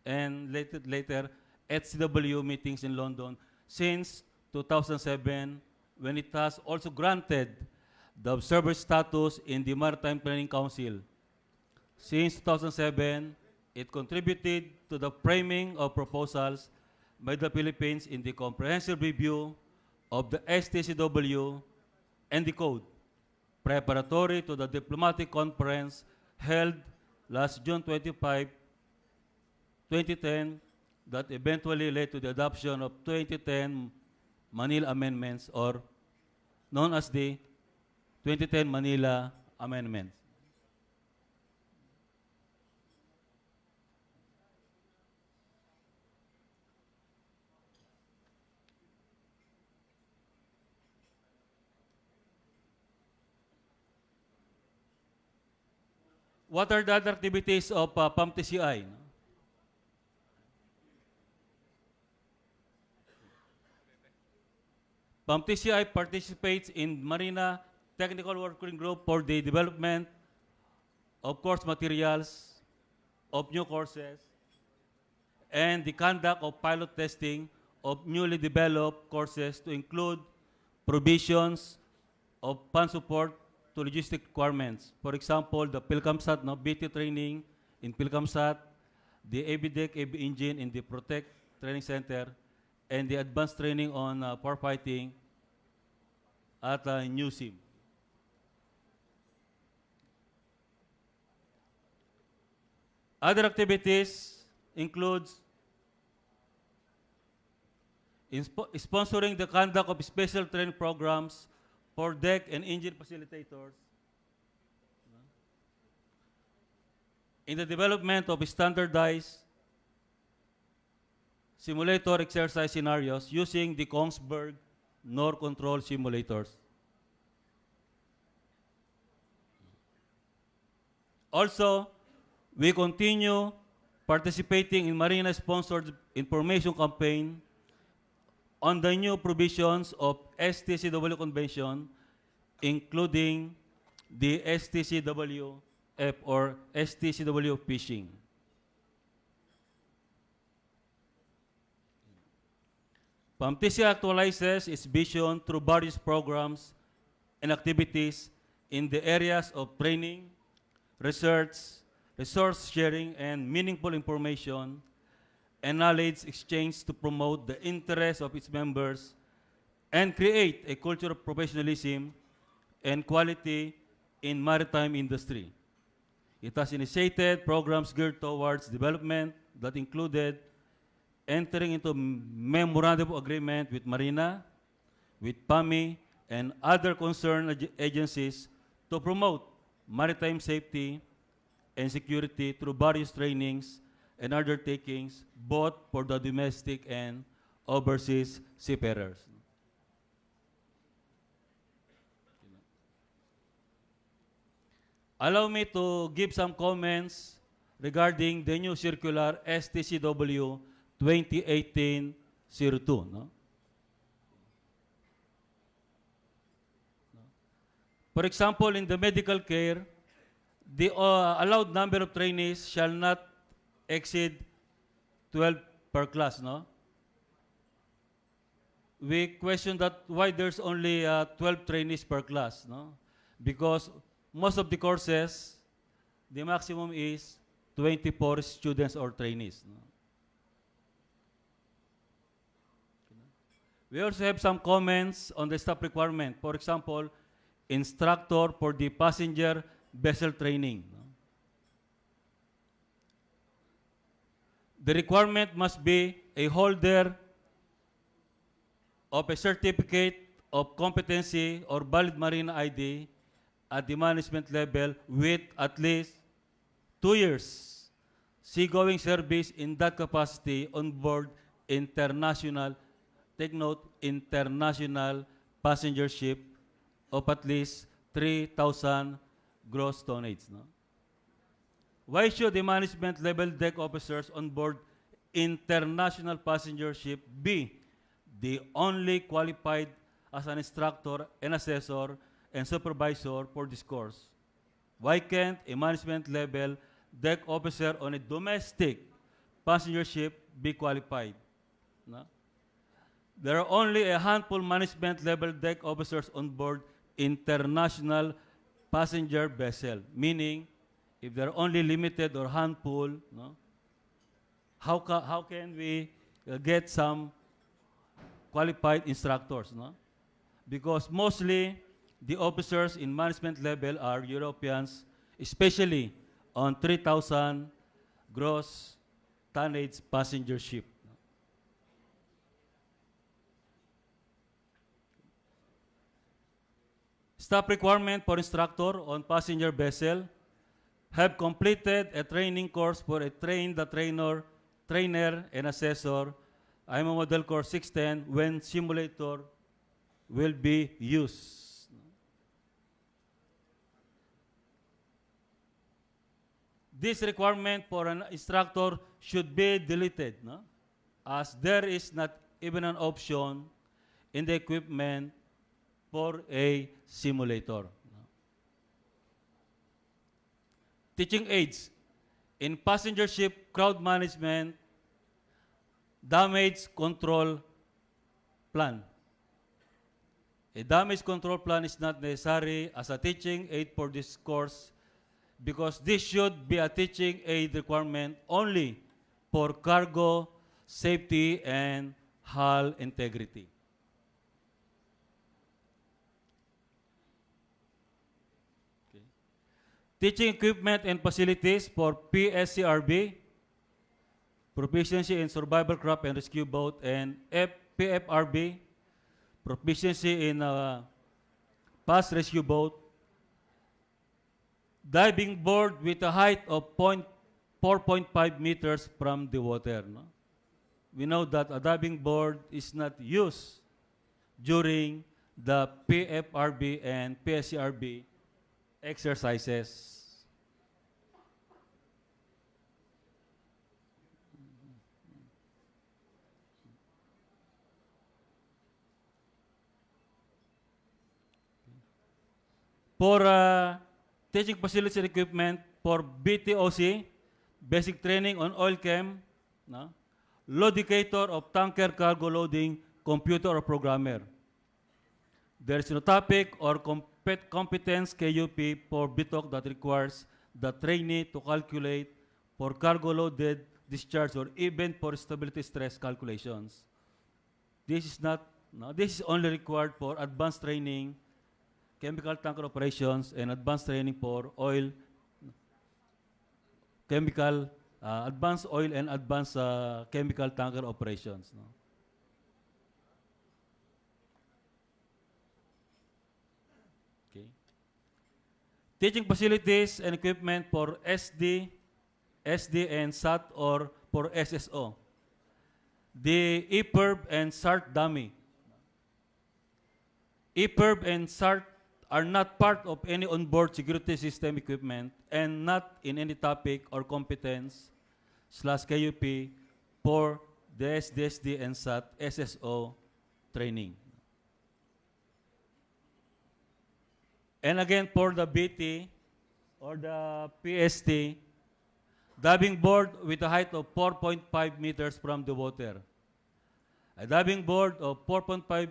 and later HCW meetings in London since 2007, when it has also granted the observer status in the Maritime Planning Council. Since 2007, it contributed to the framing of proposals by the Philippines in the comprehensive review of the STCW and the Code, preparatory to the diplomatic conference held last June 25, 2010, that eventually led to the adoption of 2010 Manila Amendments, or known as the 2010 Manila Amendments. What are the other activities of PAMTCI? PAMTCI participates in MARINA Technical Working Group for the development of course materials, of new courses, and the conduct of pilot testing of newly developed courses to include provisions of fund support to logistic requirements. For example, the PhilCamSat, no, BT training in PhilCamSat, the AV-Deck, AV-Engine in the Protect Training Center, and the advanced training on firefighting at NUSIM. Other activities includes sponsoring the conduct of special training programs for deck and engine facilitators, in the development of standardized simulator exercise scenarios using the Kongsberg Nor Control simulators. Also, we continue participating in MARINA-sponsored information campaign on the new provisions of STCW Convention, including the STCWF or STCW Fishing. PAMTC actualizes its vision through various programs and activities in the areas of training, research, resource sharing, and meaningful information and knowledge exchange to promote the interests of its members and create a culture of professionalism and quality in maritime industry. It has initiated programs geared towards development that included entering into memorandum of agreement with MARINA, with PAMI, and other concerned agencies to promote maritime safety and security through various trainings and undertakings, both for the domestic and overseas seafarers. Allow me to give some comments regarding the new circular STCW 2018-02. No? For example, in the medical care, the allowed number of trainees shall not exceed 12 per class. No? We question that why there's only 12 trainees per class. No? Because most of the courses, the maximum is 24 students or trainees. No? We also have some comments on the staff requirement. For example, instructor for the passenger vessel training. No? The requirement must be a holder of a certificate of competency or valid marine ID at the management level with at least 2 years seagoing service in that capacity on board international, take note, international passenger ship of at least 3,000 gross tonnage. No? Why should the management level deck officers on board international passenger ship be the only qualified as an instructor and assessor and supervisor for this course? Why can't a management level deck officer on a domestic passenger ship be qualified? No? There are only a handful management level deck officers on board international passenger vessel, meaning if there are only limited or handful, no, how can we get some qualified instructors? No? Because mostly the officers in management level are Europeans, especially on 3,000 gross tonnage passenger ship. Staff requirement for instructor on passenger vessel have completed a training course for a trainer and assessor. I'm a model course 610 when simulator will be used. This requirement for an instructor should be deleted, no? As there is not even an option in the equipment for a simulator. Teaching aids in passenger ship crowd management, damage control plan. A damage control plan is not necessary as a teaching aid for this course because this should be a teaching aid requirement only for cargo safety and hull integrity. Teaching equipment and facilities for PSCRB, proficiency in survival craft and rescue boat, and PFRB, proficiency in fast rescue boat, diving board with a height of 4.5 meters from the water. No? We know that a diving board is not used during the PFRB and PSCRB exercises. For teaching facilities and equipment, for BTOC, basic training on oil chem, no? Loadicator of tanker cargo loading computer or programmer. There is no topic or competence KUP for BITOC that requires the trainee to calculate for cargo loaded discharge or even for stability stress calculations. This is not, no, this is only required for advanced training, chemical tanker operations, and advanced training for oil, chemical, advanced oil and advanced chemical tanker operations. No? Okay. Teaching facilities and equipment for SD and SAT or for SSO. The EPIRB and SART dummy. EPIRB and SART are not part of any onboard security system equipment and not in any topic or competence / KUP for the SD and SAT SSO training. And again, for the BT or the PST, diving board with a height of 4.5 meters from the water. A diving board of 4.5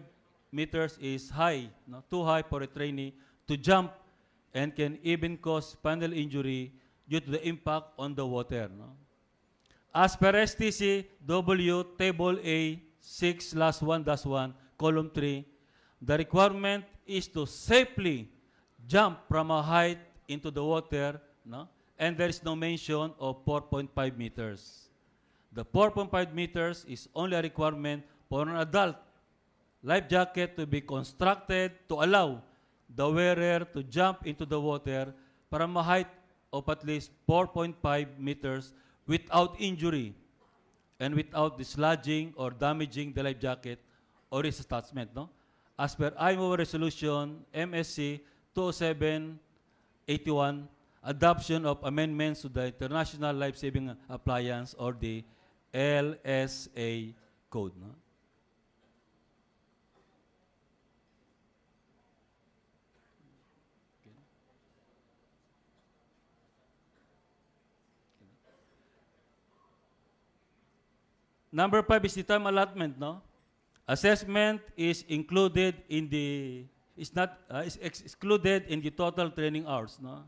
meters is high, no? Too high for a trainee to jump and can even cause spinal injury due to the impact on the water. No? As per STCW Table A 6/1-1, Column 3, the requirement is to safely jump from a height into the water, no? And there is no mention of 4.5 meters. The 4.5 meters is only a requirement for an adult life jacket to be constructed to allow the wearer to jump into the water from a height of at least 4.5 meters without injury and without dislodging or damaging the life jacket or its attachment. No? As per IMO Resolution MSC 207-81, adoption of amendments to the International Life-Saving Appliance or the LSA Code. No? Number 5 is the time allotment, no? Assessment is included in the, is excluded in the total training hours, no?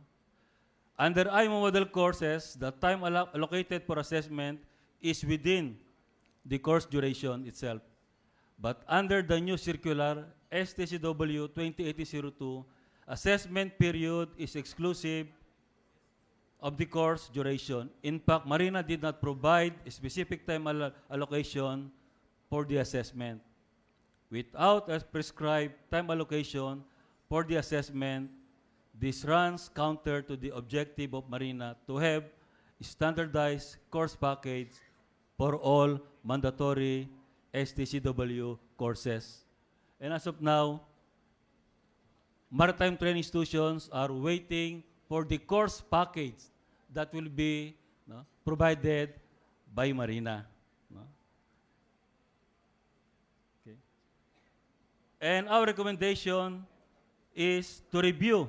Under IMO model courses, the time allocated for assessment is within the course duration itself. But under the new circular, STCW 2018-02, assessment period is exclusive of the course duration. In fact, MARINA did not provide a specific time allocation for the assessment. Without a prescribed time allocation for the assessment, this runs counter to the objective of MARINA to have standardized course package for all mandatory STCW courses. And as of now, maritime training institutions are waiting for the course package that will be, no, provided by MARINA. No? Okay. And our recommendation is to review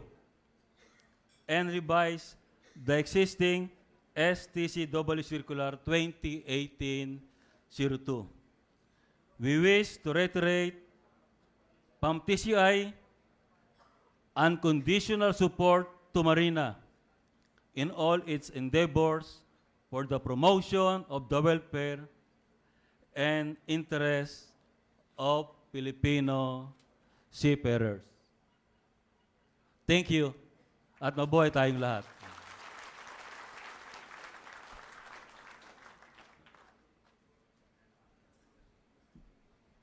and revise the existing STCW Circular 2018-02. We wish to reiterate PAMTCI unconditional support to MARINA in all its endeavors for the promotion of the welfare and interests of Filipino seafarers. Thank you at mabuhay tayong lahat.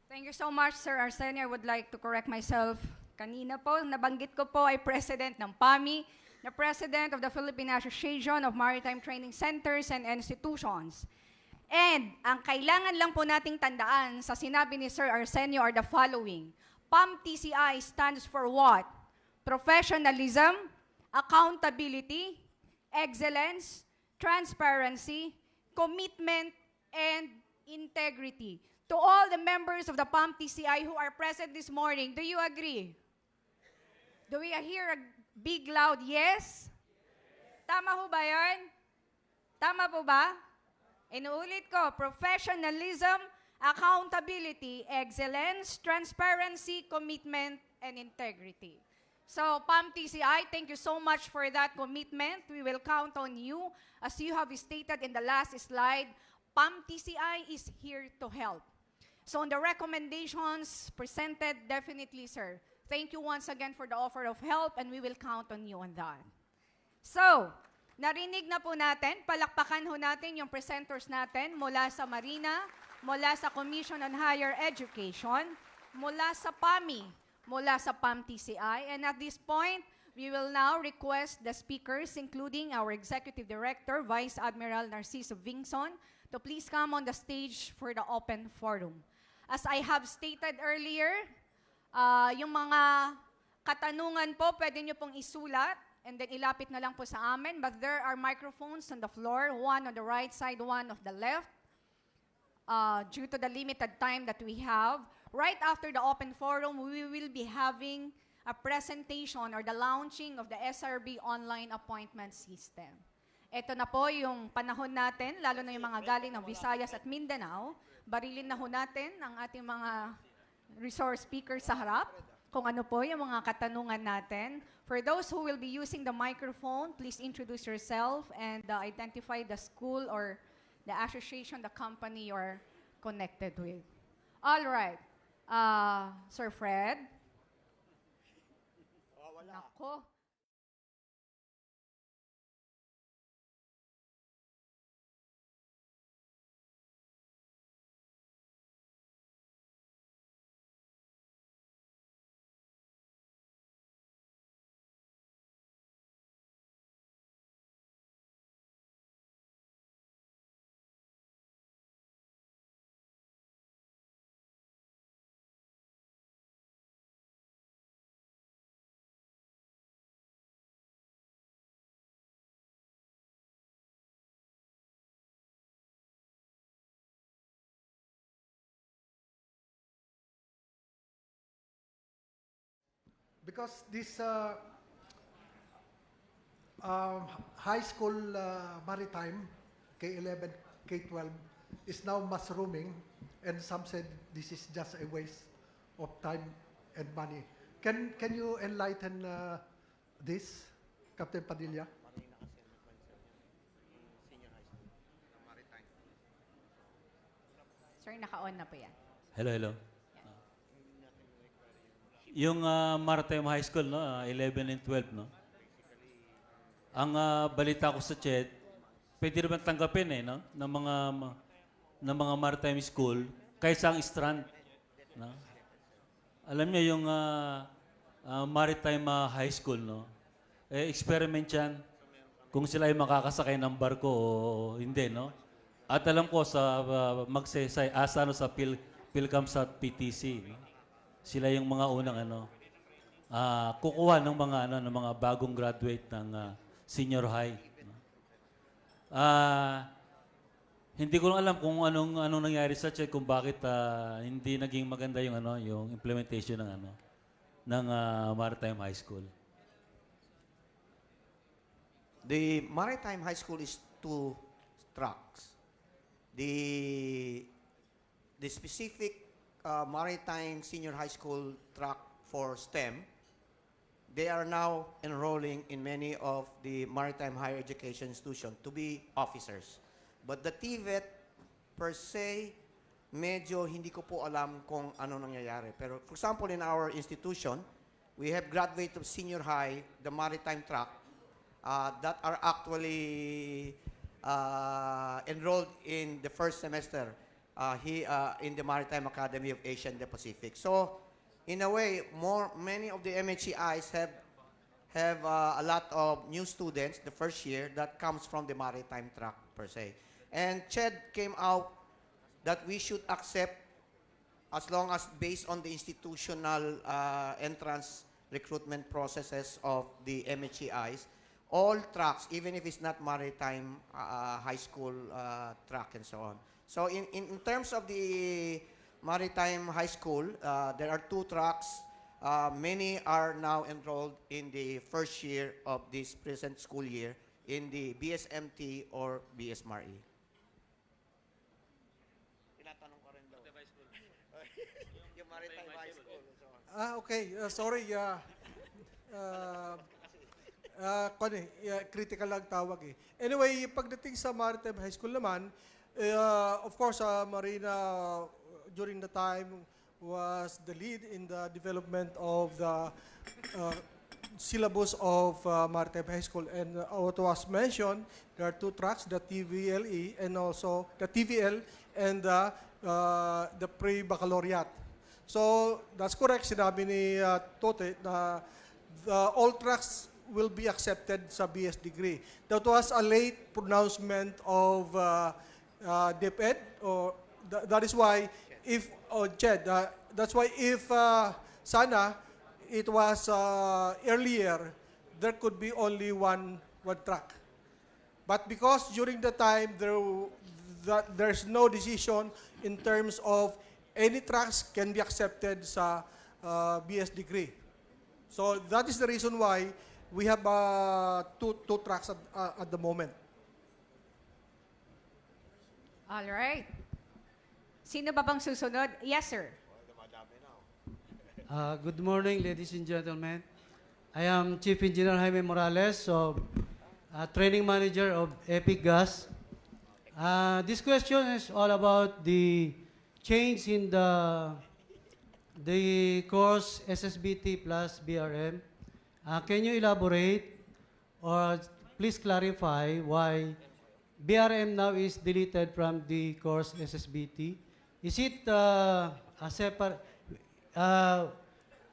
Thank you so much, Sir Arsenio. I would like to correct myself. Kanina po, nabanggit ko po ay President ng PAMI, na President of the Philippine Association of Maritime Training Centers and Institutions. And ang kailangan lang po nating tandaan sa sinabi ni Sir Arsenio are the following. PAMTCI stands for what? Professionalism, accountability, excellence, transparency, commitment, and integrity. To all the members of the PAMTCI who are present this morning, do you agree? Do we hear a big loud yes? Tama ho ba yun? Tama po ba? Inuulit ko, professionalism, accountability, excellence, transparency, commitment, and integrity. So, PAM TCI, thank you so much for that commitment. We will count on you. As you have stated in the last slide, PAM TCI is here to help. So, on the recommendations presented, definitely, sir, thank you once again for the offer of help, and we will count on you on that. So, narinig na po natin, palakpakan ho natin yung presenters natin mula sa MARINA, mula sa Commission on Higher Education, mula sa PAMI, mula sa PAM TCI. And at this point, we will now request the speakers, including our Executive Director, Vice Admiral Narciso Vingson, to please come on the stage for the open forum. As I have stated earlier, yung mga katanungan po, pwede nyo pong isulat and then ilapit na lang po sa amin. But there are microphones on the floor, one on the right side, one on the left. Due to the limited time that we have, right after the open forum, we will be having a presentation or the launching of the SRB online appointment system. Ito na po yung panahon natin, lalo na yung mga galing ng Visayas at Mindanao. Barilin na ho natin ang ating mga resource speakers sa harap kung ano po yung mga katanungan natin. For those who will be using the microphone, please introduce yourself and identify the school or the association, the company you're connected with. All right. Sir Fred? Nako. Because this high school maritime, K11, K12, is now mushrooming, and some said this is just a waste of time and money. Can you enlighten this, Captain Padilla? Sir, naka-on na po yan. Hello. Yung Maritime High School, no, 11 and 12, no? Ang balita ko sa chat, pwede naman tanggapin no, ng mga maritime school kaysa ang strand. No? Alam niyo yung Maritime High School, no? Experiment yan kung sila ay makakasakay ng barko o hindi, no? At alam ko sa sa PhilCamps at PTC, no? Sila yung mga unang kukuha ng mga bagong graduate ng senior high. Hindi ko lang alam kung anong nangyari sa chat, kung bakit hindi naging maganda yung yung implementation ng Maritime High School. The Maritime High School is 2 tracks. The specific Maritime Senior High School track for STEM, they are now enrolling in many of the maritime higher education institutions to be officers. But the TVET per se, medyo hindi ko po alam kung ano nangyayari. Pero for example, in our institution, we have graduate of senior high, the maritime track, that are actually enrolled in the first semester in the Maritime Academy of Asia and the Pacific. So, in a way, many of the MHEIs have a lot of new students the first year that comes from the maritime track per se. And CHED came out that we should accept, as long as based on the institutional entrance recruitment processes of the MHEIs, all tracks, even if it's not maritime high school track and so on. So in terms of the Maritime High School, there are 2 tracks. Many are now enrolled in the first year of this present school year in the BSMT or BSMRE. Okay. Sorry. Critical lang tawag eh. Anyway, pagdating sa Maritime High School naman, of course, Marina during the time was the lead in the development of the syllabus of Maritime High School. And what was mentioned, there are two tracks, the TVLE and also the TVL and the pre-baccalaureate. So, that's correct. Sinabi ni Tote na all tracks will be accepted sa BS degree. That was a late pronouncement of DepEd. That is why if, Ched, that's why if sana it was earlier, there could be only one track. But because during the time there's no decision in terms of any tracks can be accepted sa BS degree. So that is the reason why we have two tracks at the moment. All right. Sino ba bang susunod? Yes, sir. Good morning, ladies and gentlemen. I am Chief Engineer Jaime Morales, Training Manager of Epic Gas. This question is all about the change in the course SSBT plus BRM. Can you elaborate or please clarify why BRM now is deleted from the course SSBT? Is it a separate?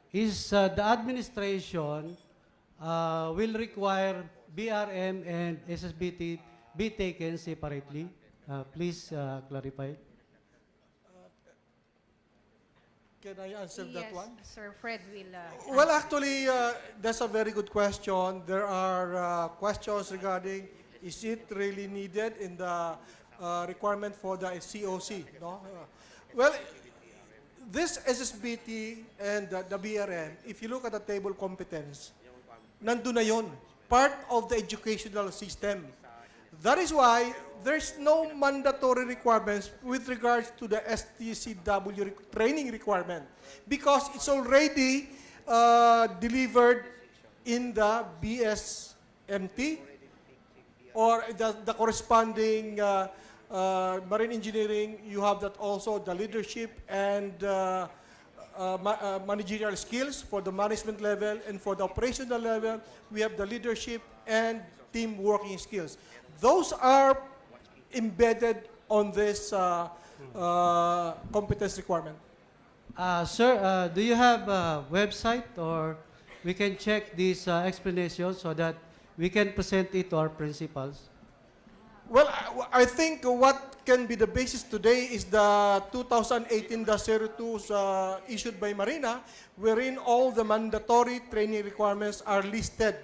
Is the administration will require BRM and SSBT be taken separately? Please clarify. Can I answer that one? Yes, Sir Fred will... Well, actually, that's a very good question. There are questions regarding, is it really needed in the requirement for the COC? No? Well, this SSBT and the BRM, if you look at the table competence, nandun na yun. Part of the educational system. That is why there's no mandatory requirements with regards to the STCW training requirement because it's already delivered in the BSMT or the corresponding marine engineering. You have that also, the leadership and managerial skills for the management level, and for the operational level, we have the leadership and team working skills. Those are embedded on this competence requirement. Sir, do you have a website or we can check this explanation so that we can present it to our principals? Well, I think what can be the basis today is the 2018-02 issued by Marina, wherein all the mandatory training requirements are listed.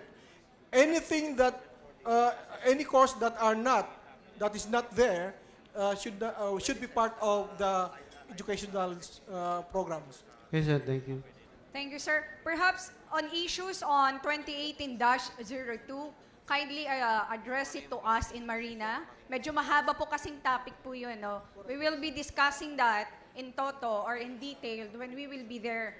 Anything that, any course that is not there, should be part of the educational programs. Okay, sir. Thank you. Thank you, sir. Perhaps on issues on 2018-02, kindly address it to us in Marina. Medyo mahaba po kasing topic po yun. No? We will be discussing that in toto or in detail when we will be there.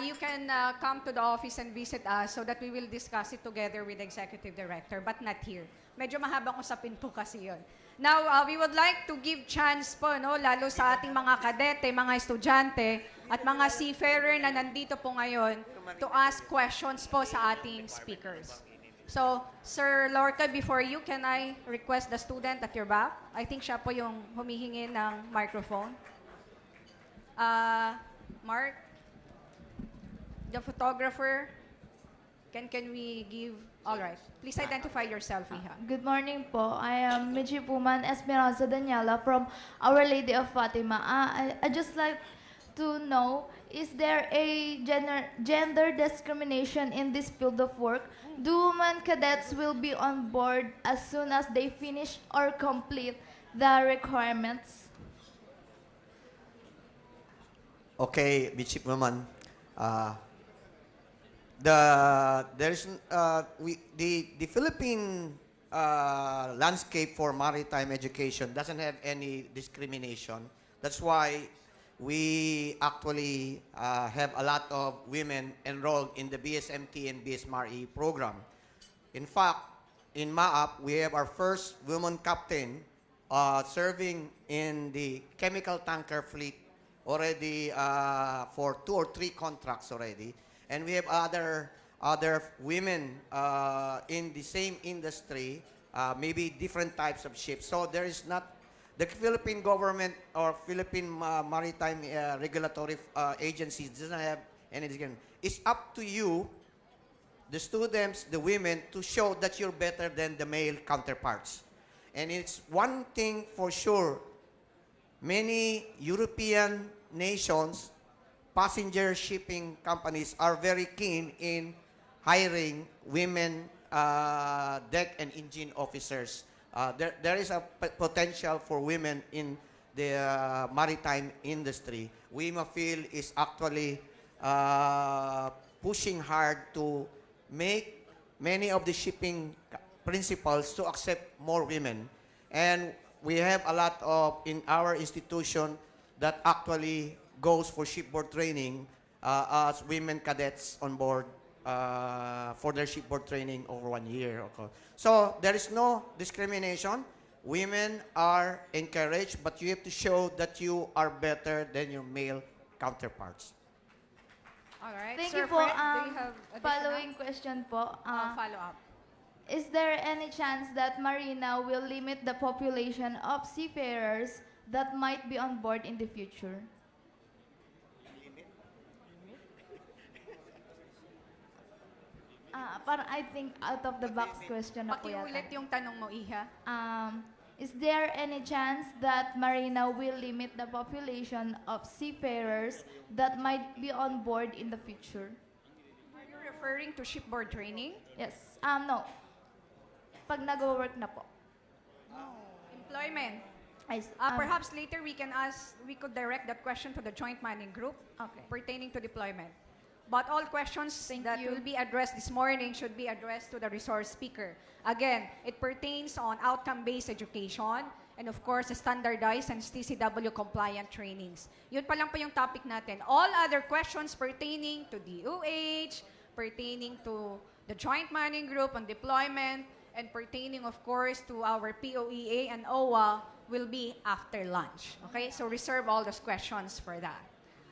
You can come to the office and visit us so that we will discuss it together with the Executive Director, but not here. Medyo mahabang usapin po kasi yun. Now, we would like to give chance po, no, lalo sa ating mga kadete, mga estudyante, at mga seafarer na nandito po ngayon to ask questions po sa ating speakers. So, Sir Lorca, before you, can I request the student at your back? I think siya po yung humihingi ng microphone. Mark, the photographer, can we give... All right. Please identify yourself, Iha. Good morning po. I am Michi Puman Esperanza Daniela from Our Lady of Fatima. I just like to know, is there a gender discrimination in this field of work? Do women cadets will be on board as soon as they finish or complete the requirements? Okay, Michi Puman. The Philippine landscape for maritime education doesn't have any discrimination. That's why we actually have a lot of women enrolled in the BSMT and BSMRE program. In fact, in MAAP, we have our first woman captain serving in the chemical tanker fleet already for 2 or 3 contracts already. And we have other women in the same industry, maybe different types of ships. So there is not, the Philippine government or Philippine Maritime Regulatory Agencies doesn't have any discrimination. It's up to you, the students, the women, to show that you're better than the male counterparts. And it's one thing for sure, many European nations, passenger shipping companies are very keen in hiring women deck and engine officers. There is a potential for women in the maritime industry. WIMA-Phil is actually pushing hard to make many of the shipping principals to accept more women. And we have a lot of, in our institution, that actually goes for shipboard training as women cadets on board for their shipboard training over 1 year. Okay. So there is no discrimination. Women are encouraged, but you have to show that you are better than your male counterparts. All right. Thank Sir you po. Fred, do you have additional? Following question po. Follow up. Is there any chance that MARINA will limit the population of seafarers that might be on board in the future? Parang I think out of the box question na po Pakiulit yata. yung tanong mo, Iha. Is there any chance that MARINA will limit the population of seafarers that might be on board in the future? Are you referring to shipboard training? Yes. No. Pag nag-work na po. Employment. Ay, Perhaps later we could direct that question to the joint manning group Okay. pertaining to deployment. But all questions that you. will be addressed this morning should be addressed to the resource speaker. Again, it pertains on outcome-based education and of course, standardized and STCW compliant trainings. Yun pa lang po yung topic natin. All other questions pertaining to DOH, pertaining to the joint manning group on deployment, and pertaining, of course, to our POEA and OWA will be after lunch. Okay? So reserve all those questions for that.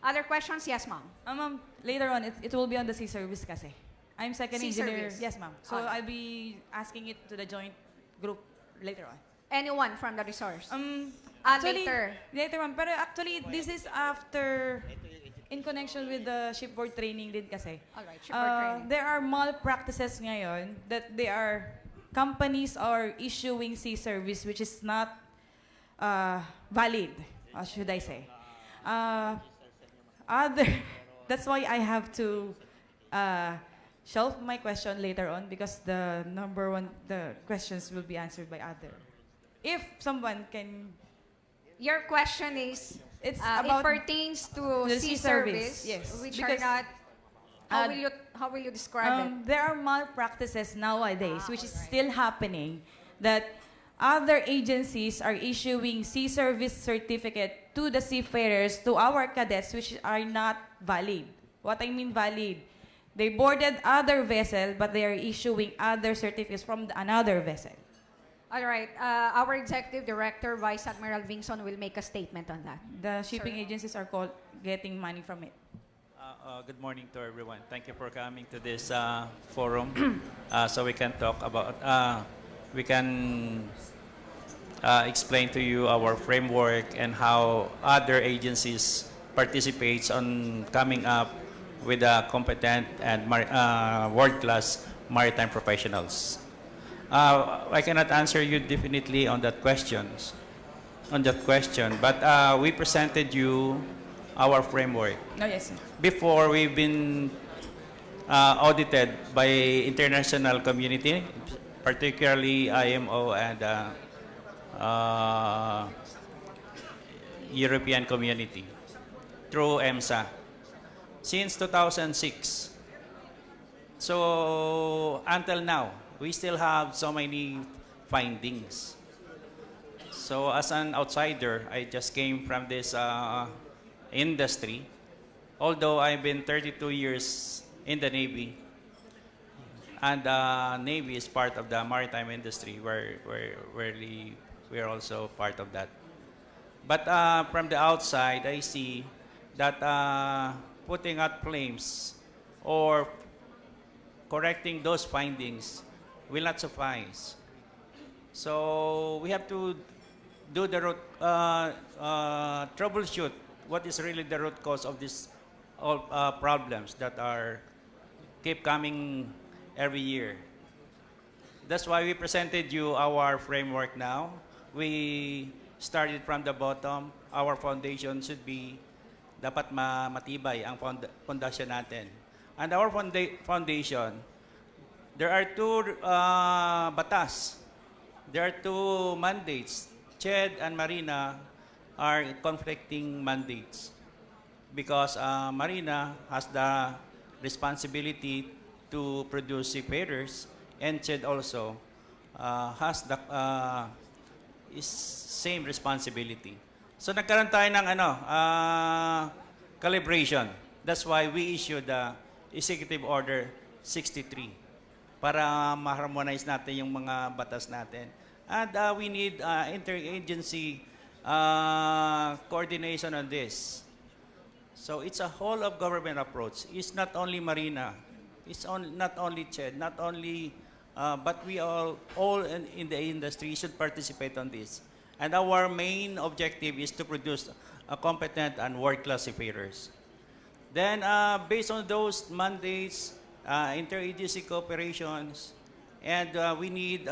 Other questions? Yes, ma'am. Ma'am, later on, it will be on the sea service kasi. I'm second Sea engineer. service. Yes, ma'am. So Okay. I'll be asking it to the joint group later on. Anyone from the resource? Actually, Later. Later on. Pero actually, this is after, in connection with the shipboard training din kasi. All right, shipboard training. There are malpractices ngayon that companies are issuing sea service which is not valid, or should I say. That's why I have to shelve my question later on because the questions will be answered by other. If someone can, Your question is, it's it about pertains to the sea sea service, service, yes, which are because, not, how will you describe it? there are malpractices nowadays which is still happening that other agencies are issuing sea service certificate to the seafarers, to our cadets, which are not valid. What I mean valid, they boarded other vessel, but they are issuing other certificates from another vessel. All right, our Executive Director, Vice Admiral Vingson, will make a statement on that. The shipping agencies are getting money from it. Good morning to everyone. Thank you for coming to this forum so we can talk about, we can explain to you our framework and how other agencies participates on coming up with competent and world-class maritime professionals. I cannot answer you definitely on that question, but we presented you our framework. Oh, yes, sir. Before, we've been audited by international community, particularly IMO and European community through EMSA since 2006. So until now, we still have so many findings. So as an outsider, I just came from this industry. Although I've been 32 years in the Navy, and Navy is part of the maritime industry, where we are also part of that. But from the outside, I see that putting out claims or correcting those findings will not suffice. So we have to do the root, troubleshoot what is really the root cause of these all problems that are keep coming every year. That's why we presented you our framework now. We started from the bottom. Our foundation should be dapat matibay ang foundation natin. And our foundation, there are two batas. There are two mandates. CHED and MARINA are conflicting mandates because MARINA has the responsibility to produce seafarers, and CHED also has the same responsibility. So nagkaroon tayo ng calibration. That's why we issued the Executive Order 63 para ma-harmonize natin yung mga batas natin. And we need interagency coordination on this. So it's a whole of government approach. It's not only MARINA, it's not only CHED, not only, but we all in the industry should participate on this. And our main objective is to produce a competent and world-class seafarers. Then, based on those mandates, interagency cooperations, and we need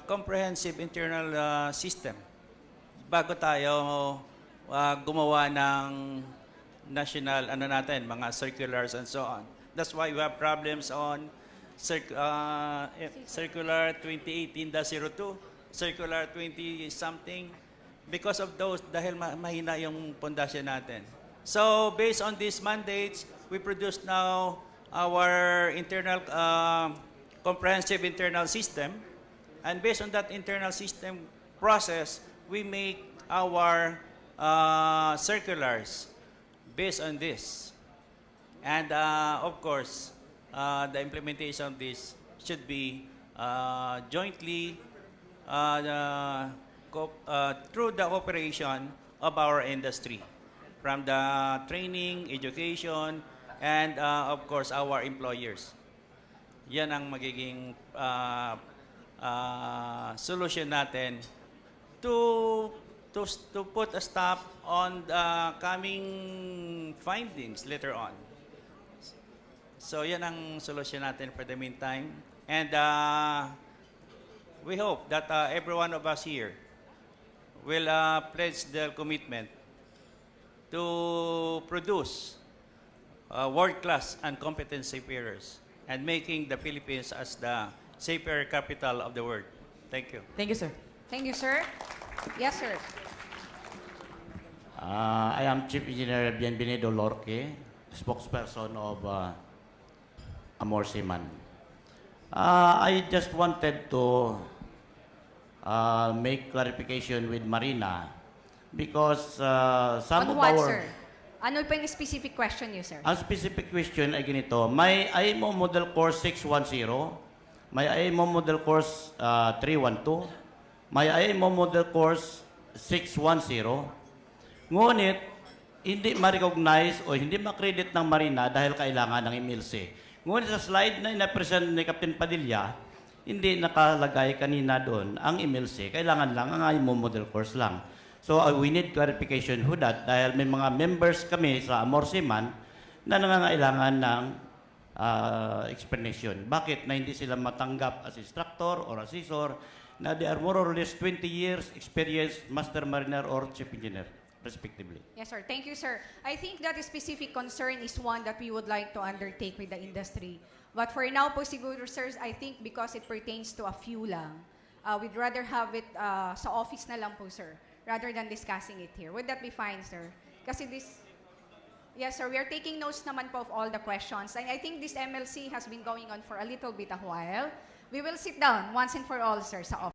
comprehensive internal system bago tayo gumawa ng national mga circulars and so on. That's why we have problems on circular 2018-02, circular 20-something, because of those, dahil mahina yung pundasyon natin. So, based on these mandates, we produce now our internal, comprehensive internal system. And based on that internal system process, we make our circulars based on this. And of course, the implementation of this should be jointly through the cooperation of our industry, from the training, education, and of course, our employers. Yan ang magiging solution natin to put a stop on the coming findings later on. So yan ang solution natin for the meantime. And we hope that every one of us here will pledge their commitment to produce world-class and competent seafarers and making the Philippines as the seafarer capital of the world. Thank you. Thank you, sir. Thank you, sir. Yes, sir. I am Chief Engineer Bienvenido Lorque, spokesperson of Amor Seaman. I just wanted to make clarification with MARINA because some On of what, our... sir? Ano pa yung specific question niyo, sir? Ang specific question ay ganito. May IMO Model Course 610, may IMO Model Course 312, may IMO Model Course 610. Ngunit, hindi ma-recognize o hindi ma-credit ng MARINA dahil kailangan ng MLC. Ngunit sa slide na ina-present ni Captain Padilla, hindi nakalagay kanina doon ang MLC. Kailangan lang ang IMO Model Course lang. So we need clarification for that dahil may mga members kami sa Amor Seaman na nangangailangan ng explanation. Bakit na hindi sila matanggap as instructor or assessor na they are more or less 20 years experienced master mariner or chief engineer, respectively. Yes, sir. Thank you, sir. I think that specific concern is one that we would like to undertake with the industry. But for now po siguro, sir, I think because it pertains to a few lang, we'd rather have it sa office na lang po, sir, rather than discussing it here. Would that be fine, sir? Kasi this... Yes, sir. We are taking notes naman po of all the questions. And I think this MLC has been going on for a little bit a while. We will sit down once and for all, sir, sa office.